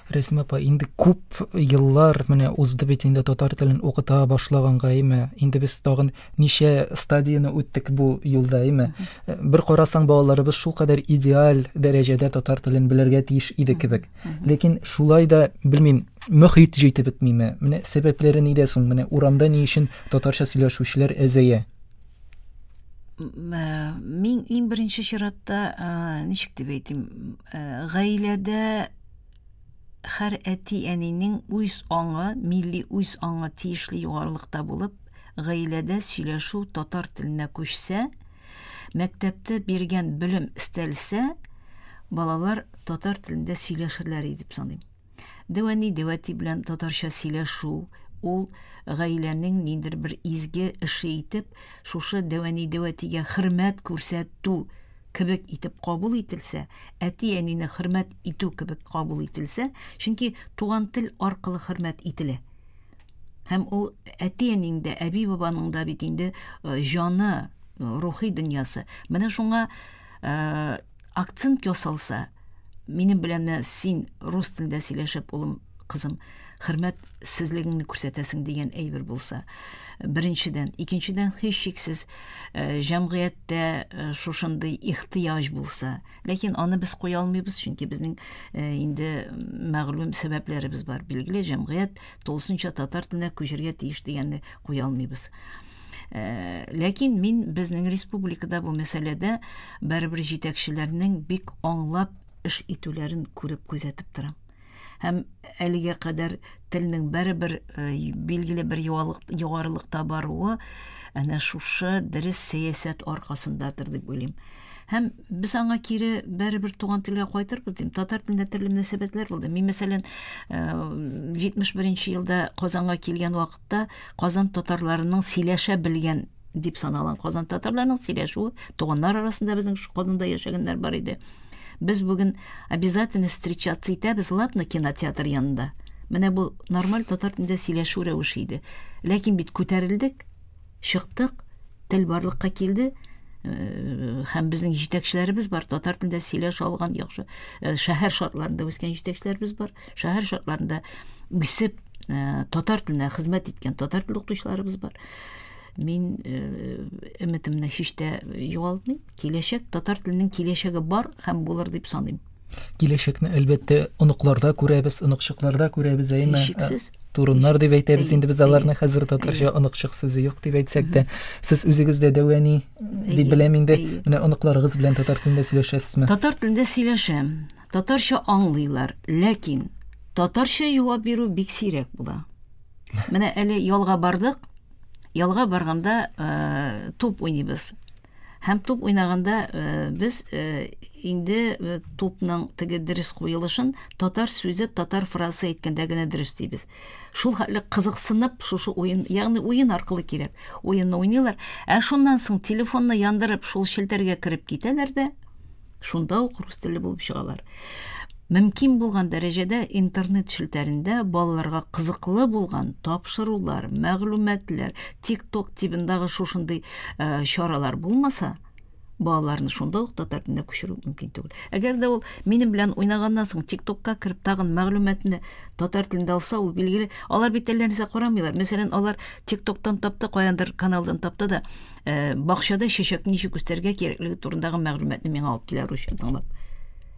[SPEAKER 2] Рәсим апа, инде күп еллар менә узды бит инде татар телен укыта башлаганга име. Инде без тагын ничә стадияны үттек бу юлда име. Бер карасаң балаларыбыз шул кадәр идеаль дәрәҗәдә татар телен белергә тиеш иде кебек. Ләкин шулай да белмим, мөхит җитеп бетмиме. Менә сәбәпләре нидә соң? Менә урамда ни өчен татарча сөйләшүчеләр әзәя?
[SPEAKER 3] Мин иң беренче чиратта ничек дип әйтим, гаиләдә һәр әти-әнинең үз аңы, милли үз аңы тиешле югарылыкта булып, гаиләдә сөйләшү татар теленә күчсә, мәктәптә биргән белем истәлсә, балалар татар телендә сөйләшерләр дип саныйм. Дәвати белән татарча сөйләшү, ул гаиләнең ниндер бер изге эше итеп, шушы дәватигә хөрмәт күрсәтү кебек итеп кабул ителсә, әти-әнине хөрмәт итү кебек кабул ителсә, чөнки туган тел аркылы хөрмәт ителә. Һәм ул әти-әнинең дә, әби-бабаның да бит инде җаны, рухи дөньясы. Менә шуңа акцент ясалса, минем белән син рус телендә сөйләшеп, улым, кызым, хөрмәт сезлегеңне күрсәтәсең дигән әйбер булса, беренчедән, икенчедән һичшиксез җәмгыятьтә шушындый ихтыяҗ булса, ләкин аны без куя алмыйбыз, чөнки безнең инде мәгълүм сәбәпләребез бар. Билгеле, җәмгыять тулысынча татар теленә күчәргә тиеш дигәнне куя алмыйбыз. Ләкин мин безнең республикада бу мәсьәләдә бер җитәкчеләрнең бик аңлап эш итүләрен күреп күзәтеп торам. Һәм әлегә кадәр телнең бер билгеле бер югарылыкта баруы әнә шушы дөрес сәясәт аркасындадыр дип уйлыйм. Һәм без аңа кире бер туган телгә кайтырбыз дим. Татар телендә төрле мөнәсәбәтләр булды. Мин мәсәлән 71 елда Казанга килгән вакытта Казан татарларының сөйләшә белгән дип саналган Казан татарларының сөйләшүе туганнар арасында безнең Казанда яшәгәннәр бар иде. Без бүген обязательно встречаться итәбез Ладно кинотеатр янында. Менә бу нормаль татар телендә сөйләшү рәвеше иде. Ләкин бит күтәрелдек, чыктык, тел барлыкка килде. Һәм безнең җитәкчеләребез бар, татар телендә сөйләшә алган яхшы шәһәр шартларында үскән җитәкчеләребез бар. Шәһәр шартларында үсеп татар теленә хезмәт иткән татар тел укытучыларыбыз бар. Мин өметемне һич тә югалтмыйм. Киләчәк татар теленең киләчәге бар һәм булыр дип саныйм.
[SPEAKER 2] Киләчәкне әлбәттә оныкларда күрәбез, оныкчыкларда күрәбез, әйме.
[SPEAKER 3] Шиксез.
[SPEAKER 2] Туруннар дип әйтәбез, инде без аларны хәзер татарча оныкчык сүзе юк дип әйтсәк тә, сез үзегез дә дәвани дип беләм инде, менә оныкларыгыз белән татар телендә сөйләшәсезме?
[SPEAKER 3] Татар телендә сөйләшәм. Татарча аңлыйлар, ләкин татарча җавап бирү бик сирәк була. Менә әле ялга бардык. Ялга барганда топ уйныйбыз. Һәм топ уйнаганда без инде топның теге дөрес куелышын татар сүзе, татар фразасы әйткәндә генә дөрес дибез. Шул хәтле кызыксынып, шушы уен, ягъни уен аркылы кирәк. Уенны уйныйлар. Шуннан соң телефонны яндырып, шул челтәргә кереп китәләр дә, шунда ук рус теле булып чыгалар. Мөмкин булган дәрәҗәдә интернет челтәрендә балаларга кызыклы булган тапшырулар, мәгълүматлар, TikTok тибендәге шушындый чаралар булмаса, балаларны шунда ук татар теленә күчерү мөмкин түгел. Әгәр дә ул минем белән уйнаганнан соң TikTokка кереп тагын мәгълүматны татар телендә алса, ул билгеле, алар бит әлләрсә карамыйлар. Мәсәлән, алар TikToктан тапты, каяндыр каналдан тапты да, бакчада чәчәк ничек үстәргә кирәклеге турындагы мәгълүматны миңа алып киләр русча тыңлап.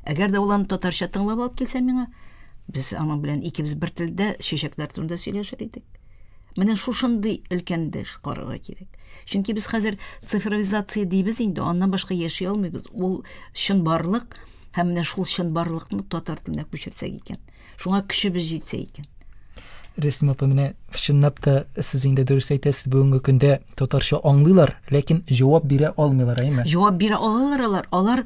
[SPEAKER 3] Әгәр дә ул аны татарча тыңлап алып килсә миңа, без аның белән икебез бер телдә чәчәкләр турында сөйләшер идек. Менә шушындый өлкәндә карарга кирәк. Чөнки без хәзер цифровизация дибез инде, аннан башка яши алмыйбыз. Ул чынбарлык һәм менә шул чынбарлыкны татар теленә күчерсәк икән. Шуңа көчебез җитсә икән.
[SPEAKER 2] Resim апа, менә чынлап та сез инде дөрес әйтәсез, бүгенге көндә татарча аңлыйлар, ләкин җавап бирә алмыйлар, әйме?
[SPEAKER 3] Җавап бирә алалар. Алар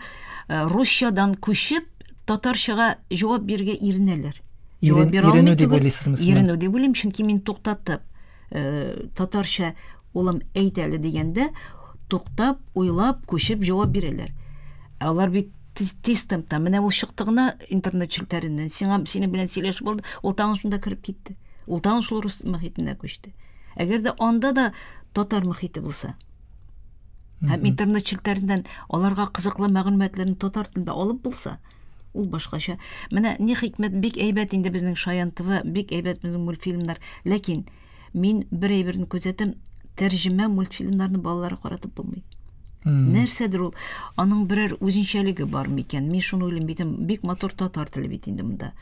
[SPEAKER 3] русчадан күчеп татарчага җавап бирергә иренәләр.
[SPEAKER 2] Ирену дип уйлыйсызмы?
[SPEAKER 3] Ирену дип уйлыйм, чөнки мин туктатып татарча улым әйт әле дигәндә туктап, уйлап, күчеп җавап бирәләр. Алар бит тестымта, менә ул чыкты гына интернет челтәреннән, синең белән сөйләшеп булды, ул тагын шунда кирип китте. Ул тагын шул рус мөхитенә күчте. Әгәр дә анда да татар мөхите булса, һәм интернет челтәреннән аларга кызыклы мәгълүматларны татар телендә алып булса, ул башкача. Менә ни хикмәт, бик әйбәт инде безнең Шаян ТВ, бик әйбәт безнең мультфильмнар, ләкин мин бер әйберне күзәтәм, тәрҗемә мультфильмнарны балаларга каратып булмый. Нәрсәдер ул, аның берәр үзенчәлеге бар микән? Мин шуны уйлыйм, бик матур татар теле бит инде монда.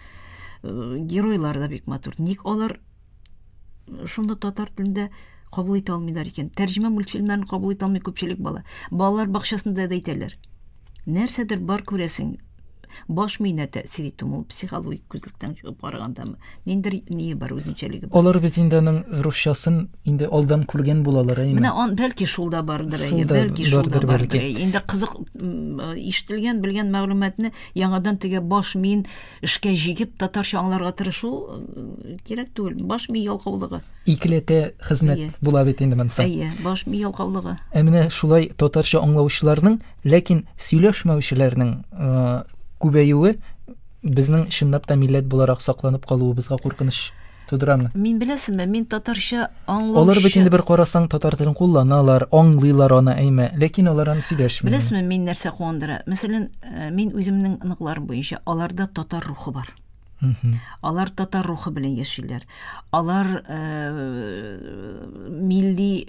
[SPEAKER 3] Геройлар да бик матур. Ник алар шуны татар телендә кабул итә алмыйлар икән? Тәрҗемә мультфильмнарны кабул итә алмый күпчелек бала. Балалар бакчасында да әйтәләр. Нәрсәдер бар күрәсең, баш миенә тәэсир итә, ул психологик күзлектән чыгып карагандамы? Ниндер ни бар үзенчәлеге бар.
[SPEAKER 2] Алар бит инде аның русчасын инде алдан күргән булалар, әйме?
[SPEAKER 3] Менә бәлки шулда бардыр, бәлки шулда бардыр. Инде кызык ишетелгән, белгән мәгълүматны яңадан теге баш миен эшкә җигеп татарча аңларга тырышу кирәк түгел. Баш мие ялкаулыгы.
[SPEAKER 2] Икеләтә хезмәт була бит инде монсы.
[SPEAKER 3] Баш мие ялкаулыгы.
[SPEAKER 2] Менә шулай татарча аңлаучыларның, ләкин сөйләшмәүчеләрнең күбәюе безнең чынлап та милләт буларак сакланып калуыбызга куркыныч тудырамы?
[SPEAKER 3] Мин беләсезме, мин татарча аңлаучы.
[SPEAKER 2] Алар бит инде бер карасаң татар телен кулланалар, аңлыйлар аны, әйме, ләкин алар аны сөйләшмәй.
[SPEAKER 3] Беләсезме, мин нәрсә куандыра? Мәсәлән, мин үземнең ныкларым буенча аларда татар рухы бар. Алар татар рухы белән яшиләр. Алар милли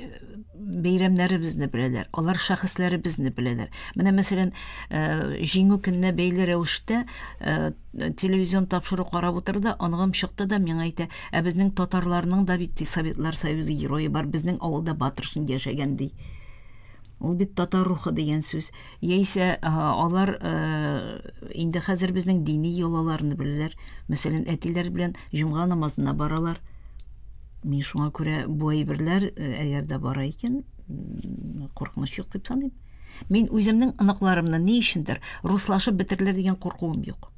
[SPEAKER 3] бәйрәмнәребезне беләләр. Алар шәхесләребезне беләләр. Менә мәсәлән, җиңү көненә бәйле рәвештә телевизион тапшыру карап утырды, аныгым чыкты да миңа әйтә, безнең татарларның да бит Советлар Союзы герое бар, безнең авылда Батыршин яшәгән ди. Ул бит татар рухы дигән сүз. Яисә алар инде хәзер безнең дини йолаларны беләләр. Мәсәлән, әтиләр белән җомга намазына баралар. Мин шуңа күрә бу әйберләр әгәр дә бара икән, куркыныч юк дип саныйм. Мин үземнең аныкларымны ни өчендер руслашып бетерләр дигән куркуым юк.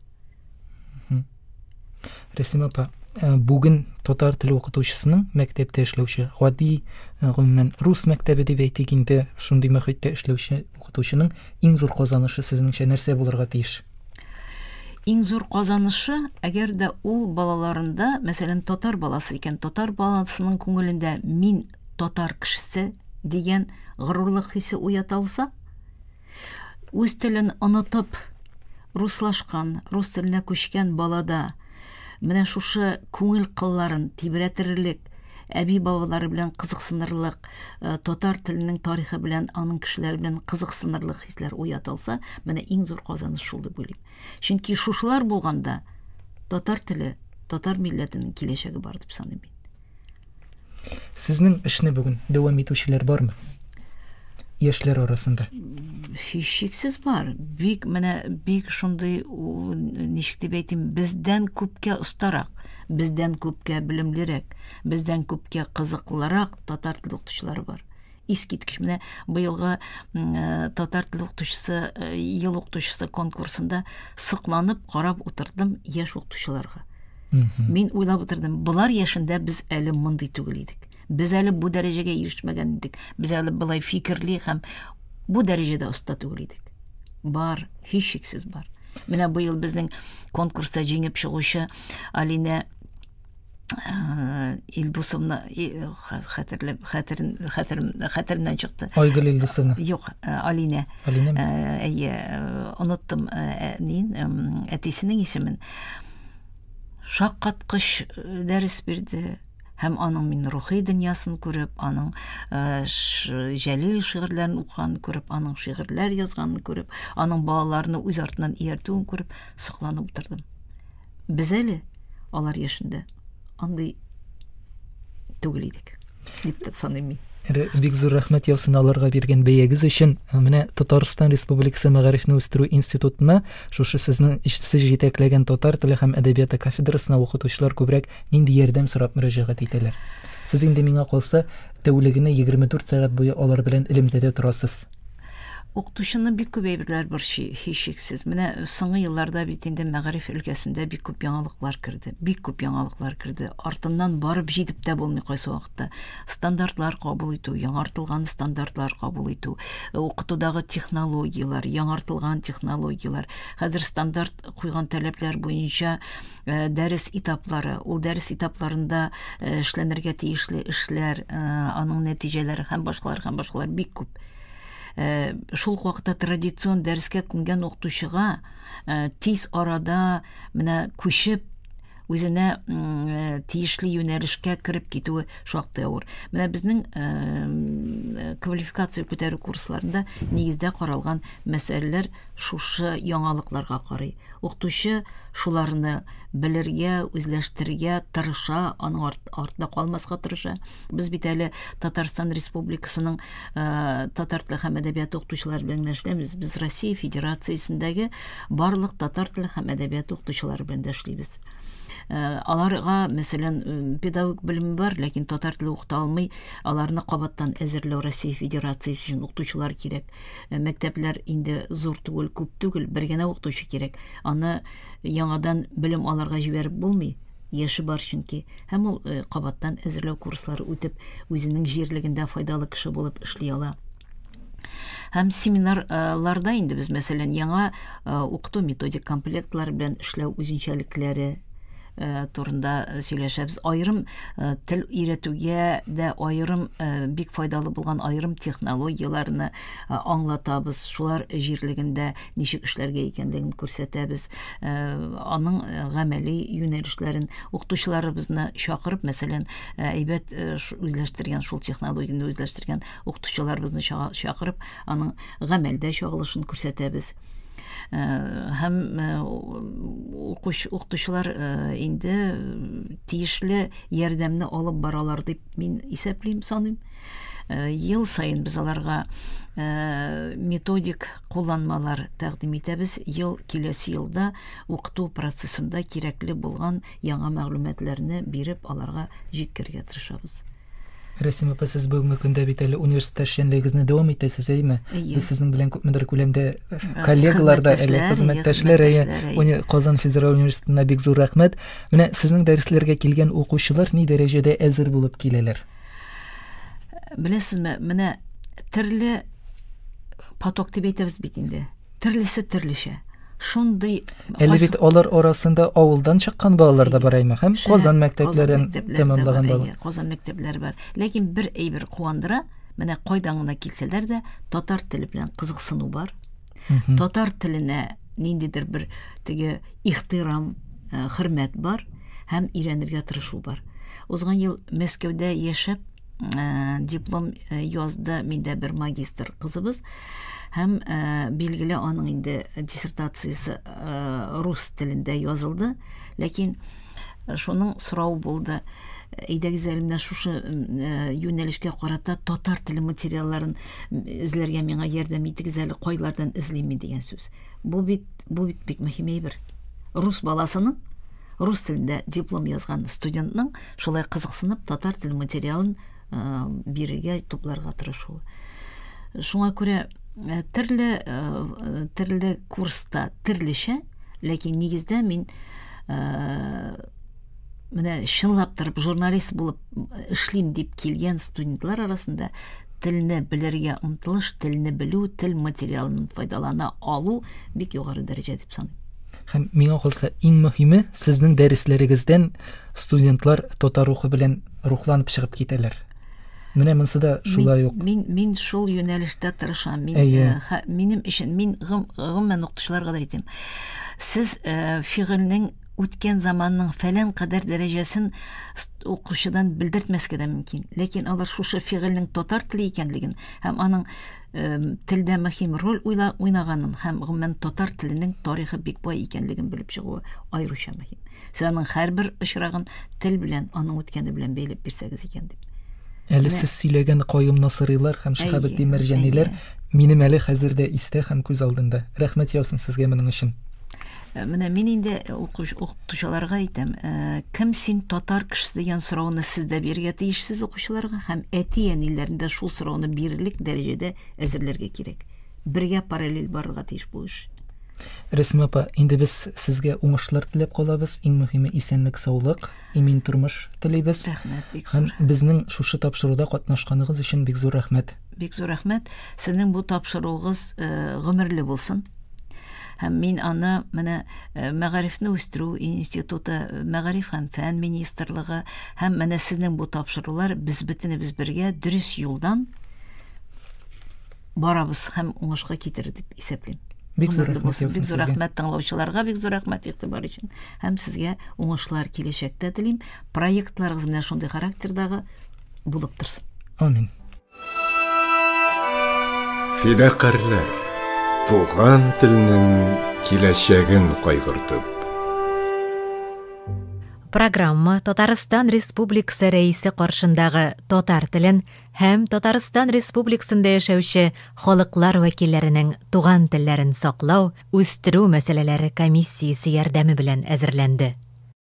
[SPEAKER 2] Рәсим апа, бүген татар теле укытучысының мәктәптә эшләүче, гади гомумән рус мәктәбе дип әйтик инде, шундый мәхәттә эшләүче укытучының иң зур казанышы сезнеңчә нәрсә булырга тиеш?
[SPEAKER 3] Иң зур казанышы, әгәр дә ул балаларында, мәсәлән, татар баласы икән, татар баласының күңелендә мин татар кешесе дигән горурлык хисе уята алса, үз телен онытып, руслашкан, рус теленә күчкән балада менә шушы күңел кылларын тибрәтерлек, әби бабалары белән кызыксынырлык, татар теленең тарихы белән, аның кешеләре белән кызыксынырлык хисләр уятылса, менә иң зур казаныш шул дип уйлыйм. Чөнки шушылар булганда татар теле, татар милләтенең киләчәге бар дип саныйм мин.
[SPEAKER 2] Сезнең эшне бүген дәвам итүчеләр бармы? Яшьләр арасында?
[SPEAKER 3] Һичшиксез бар. Бик шундый, ничек дип әйтим, бездән күпкә остарак, бездән күпкә белемлерәк, бездән күпкә кызыклырак татар теле укытучылары бар. Искиткеч, менә быелгы татар теле укытучысы, ел укытучысы конкурсында сыкланып карап утырдым яшь укытучыларга. Мин уйлап утырдым, булар яшендә без әле мондый түгел идек. Без әле бу дәрәҗәгә ирешмәгән идек. Без әле былай фикерле һәм бу дәрәҗәдә оста түгел идек. Бар, һичшиксез бар. Менә быел безнең конкурста җиңеп чыгучы Алина Илдусовна, хәтереннән чыкты.
[SPEAKER 2] Айгөл Илдусовна.
[SPEAKER 3] Юк, Алина. Оныттым әтисенең исемен. Шаккаткыч дәрес бирде. Һәм аның мин рухи дөньясын күреп, аның Җәлил шигырьләрен укыган күреп, аның шигырьләр язганын күреп, аның балаларны үз артыннан ияртүен күреп, сыкланып утырдым. Без әле алар яшендә андый түгел идек, дип саныйм мин.
[SPEAKER 2] Бик зур рәхмәт яусын аларга биргән бәягез өчен. Менә Татарстан Республикасы Мәгарифне үстерү институтына шушы сезнең сез җитәкләгән татар теле һәм әдәбияты кафедрасына укытучылар күбрәк нинди ярдәм сорап мөрәҗәгать итәләр? Сез инде миңа калса тәүлегенә 24 сәгать буе алар белән элемтәдә торасыз.
[SPEAKER 3] Укытучыны бик күп әйберләр бар һичшиксез. Менә соңгы елларда бит инде мәгариф өлкәсендә бик күп яңалыклар керде. Артыннан барып җитеп тә булмый кайсы вакытта. Стандартлар кабул итү, яңартылган стандартлар кабул итү, укытудагы технологиялар, яңартылган технологиялар. Хәзер стандарт куйган таләпләр буенча дәрес этаплары, ул дәрес этапларында эшләнергә тиешле эшләр, аның нәтиҗәләре һәм башкалар бик күп. Шул вакытта традицион дәрескә күнгән укытучыга тиз арада менә күчеп үзенә тиешле юнәлешкә кирип китүе шактый авыр. Менә безнең квалификация күтәрү курсларында нигездә каралган мәсьәләләр шушы яңалыкларга карый. Укытучы шуларны белергә, үзләштерергә тырыша, аның артта калмаска тырыша. Без бит әле Татарстан Республикасының татар теле һәм әдәбияты укытучылары белән эшләмибез. Без Россия Федерациясендәге барлык татар теле һәм әдәбияты укытучылары белән эшлибез. Аларга, мәсәлән, педагог белеме бар, ләкин татар теле укыта алмый, аларны кабаттан әзерләү Россия Федерациясе өчен укытучылар кирәк. Мәктәпләр инде зур түгел, күп түгел, бер генә укытучы кирәк. Аны яңадан белем аларга җибәреп булмый. Яшы бар чөнки. Һәм ул кабаттан әзерләү курслары үтеп, үзенең җирлегендә файдалы кеше булып эшли ала. Һәм семинарларда инде без, мәсәлән, яңа укыту методик комплектлары белән эшләү үзенчәлекләре турында сөйләшәбез. Айрым тел өйрәтүгә дә айрым бик файдалы булган айрым технологияларны аңлатабыз. Шулар җирлегендә ничек эшләргә икәнлеген күрсәтәбез. Аның гамәли юнәлешләрен укытучыларыбызны чакырып, мәсәлән, әйбәт үзләштергән шул технологияны үзләштергән укытучыларыбызны чакырып, аның гамәлдә чагылышын күрсәтәбез. Һәм укытучылар инде тиешле ярдәмне алып баралар дип мин исәплим, саныйм. Ел сайын без аларга методик кулланмалар тәкъдим итәбез. Киләсе елда укыту процессында кирәкле булган яңа мәгълүматларны биреп аларга җиткерергә тырышабыз.
[SPEAKER 2] Рәсим апа, сез бүгенге көндә бит әле университетта эшчәнлегегезне дәвам итәсез, әйме? Без сезнең белән күпмедер күләмдә коллегаларда, әле хезмәттәшләр, Казан Федераль университетына бик зур рәхмәт. Менә сезнең дәресләргә килгән укучылар ни дәрәҗәдә әзер булып киләләр?
[SPEAKER 3] Беләсезме, менә төрле поток дип әйтәбез бит инде. Төрлесе төрлечә. Шундый
[SPEAKER 2] әле бит алар арасында авылдан чыккан балалар да бар, әйме, һәм Казан мәктәпләрен тәмамлаган балалар.
[SPEAKER 3] Казан мәктәпләре бар. Ләкин бер әйбер куандыра, менә кайдан гына килсәләр дә татар теле белән кызыксыну бар. Татар теленә ниндидер бер теге ихтирам, хөрмәт бар һәм өйрәнергә тырышу бар. Узган ел Мәскәүдә яшәп, диплом язды миндә бер магистр кызыбыз. Һәм билгеле аның инде диссертациясе рус телендә язылды, ләкин шуның сорау булды. Әйдәгез әле менә шушы юнәлешкә карата татар теле материалларын эзләргә миңа ярдәм итегез әле, кайлардан эзлим дигән сүз. Бу бит бик мөһим әйбер. Рус баласының рус телендә диплом язган студентның шулай кызыксынып татар теле материалын бирергә, тупларга тырышуы. Шуңа күрә төрле курста төрлечә, ләкин нигездә мин менә чынлап торып журналист булып эшлим дип килгән студентлар арасында телне белергә омтылыш, телне белү, тел материалын файдалана алу бик югары дәрәҗә дип саныйм.
[SPEAKER 2] Һәм миңа калса иң мөһиме, сезнең дәресләрегездән студентлар татар рухы белән рухланып чыгып китәләр. Менә монсы да шулай ук.
[SPEAKER 3] Мин шул юнәлештә тырышам. Минем өчен, мин гомумән укытучыларга да әйтәм. Сез фигыльнең үткән заманның фәлән кадәр дәрәҗәсен укучыдан белдертмәскә дә мөмкин. Ләкин алар шушы фигыльнең татар теле икәнлеген һәм аның телдә мөһим роль уйнаганын һәм гомумән татар теленең тарихы бик бай икәнлеген белеп чыгуы аеруча мөһим. Сез аның һәрбер очрагын тел белән, аның үткәне белән бәйләп бирсәгез икән дип.
[SPEAKER 2] Әле сез сөйләгән Кайым Насырыйлар һәм Шәһабетдин Мәрҗәниләр минем әле хәзердә истә һәм күз алдында. Рәхмәт яусын сезгә моның өчен.
[SPEAKER 3] Менә мин инде укытучыларга әйтәм, кем син татар кешесе дигән сорауны сез дә бирергә тиешсез укучыларга һәм әти-әниләрендә шул сорауны бирерлек дәрәҗәдә әзерләргә кирәк. Бергә параллель барырга тиеш бу эш.
[SPEAKER 2] Рәсим апа, инде без сезгә уңышлар теләп калабыз. Иң мөһиме исәнлек, саулык, имин тормыш телибез.
[SPEAKER 3] Рәхмәт, бик
[SPEAKER 2] Һәм
[SPEAKER 3] зур.
[SPEAKER 2] безнең шушы тапшыруда катнашканыгыз өчен бик зур рәхмәт.
[SPEAKER 3] Бик зур рәхмәт. Сезнең бу тапшыруыгыз гомерле булсын. Һәм мин аны менә Мәгарифне үстерү институты, Мәгариф һәм фән министрлыгы һәм менә сезнең бу тапшырулар без бөтенебез бергә дөрес юлдан барабыз һәм уңышка китерер дип исәплим.
[SPEAKER 2] Бик зур рәхмәт
[SPEAKER 3] Бик зур
[SPEAKER 2] сезгә.
[SPEAKER 3] рәхмәт тыңлаучыларга, бик зур рәхмәт игътибар өчен. Һәм сезгә уңышлар киләчәктә телим. Проектларыгыз менә шундый характердагы булып торсын.
[SPEAKER 2] Амин.
[SPEAKER 1] Фидакарлар, туган телнең киләчәген кайгыртып.
[SPEAKER 4] Программа Татарстан Республикасы рәисе каршындагы татар телен һәм Татарстан Республикасында яшәүче халыклар вәкилләренең туган телләрен саклау, үстерү мәсьәләләре комиссиясе ярдәме белән әзерләнде.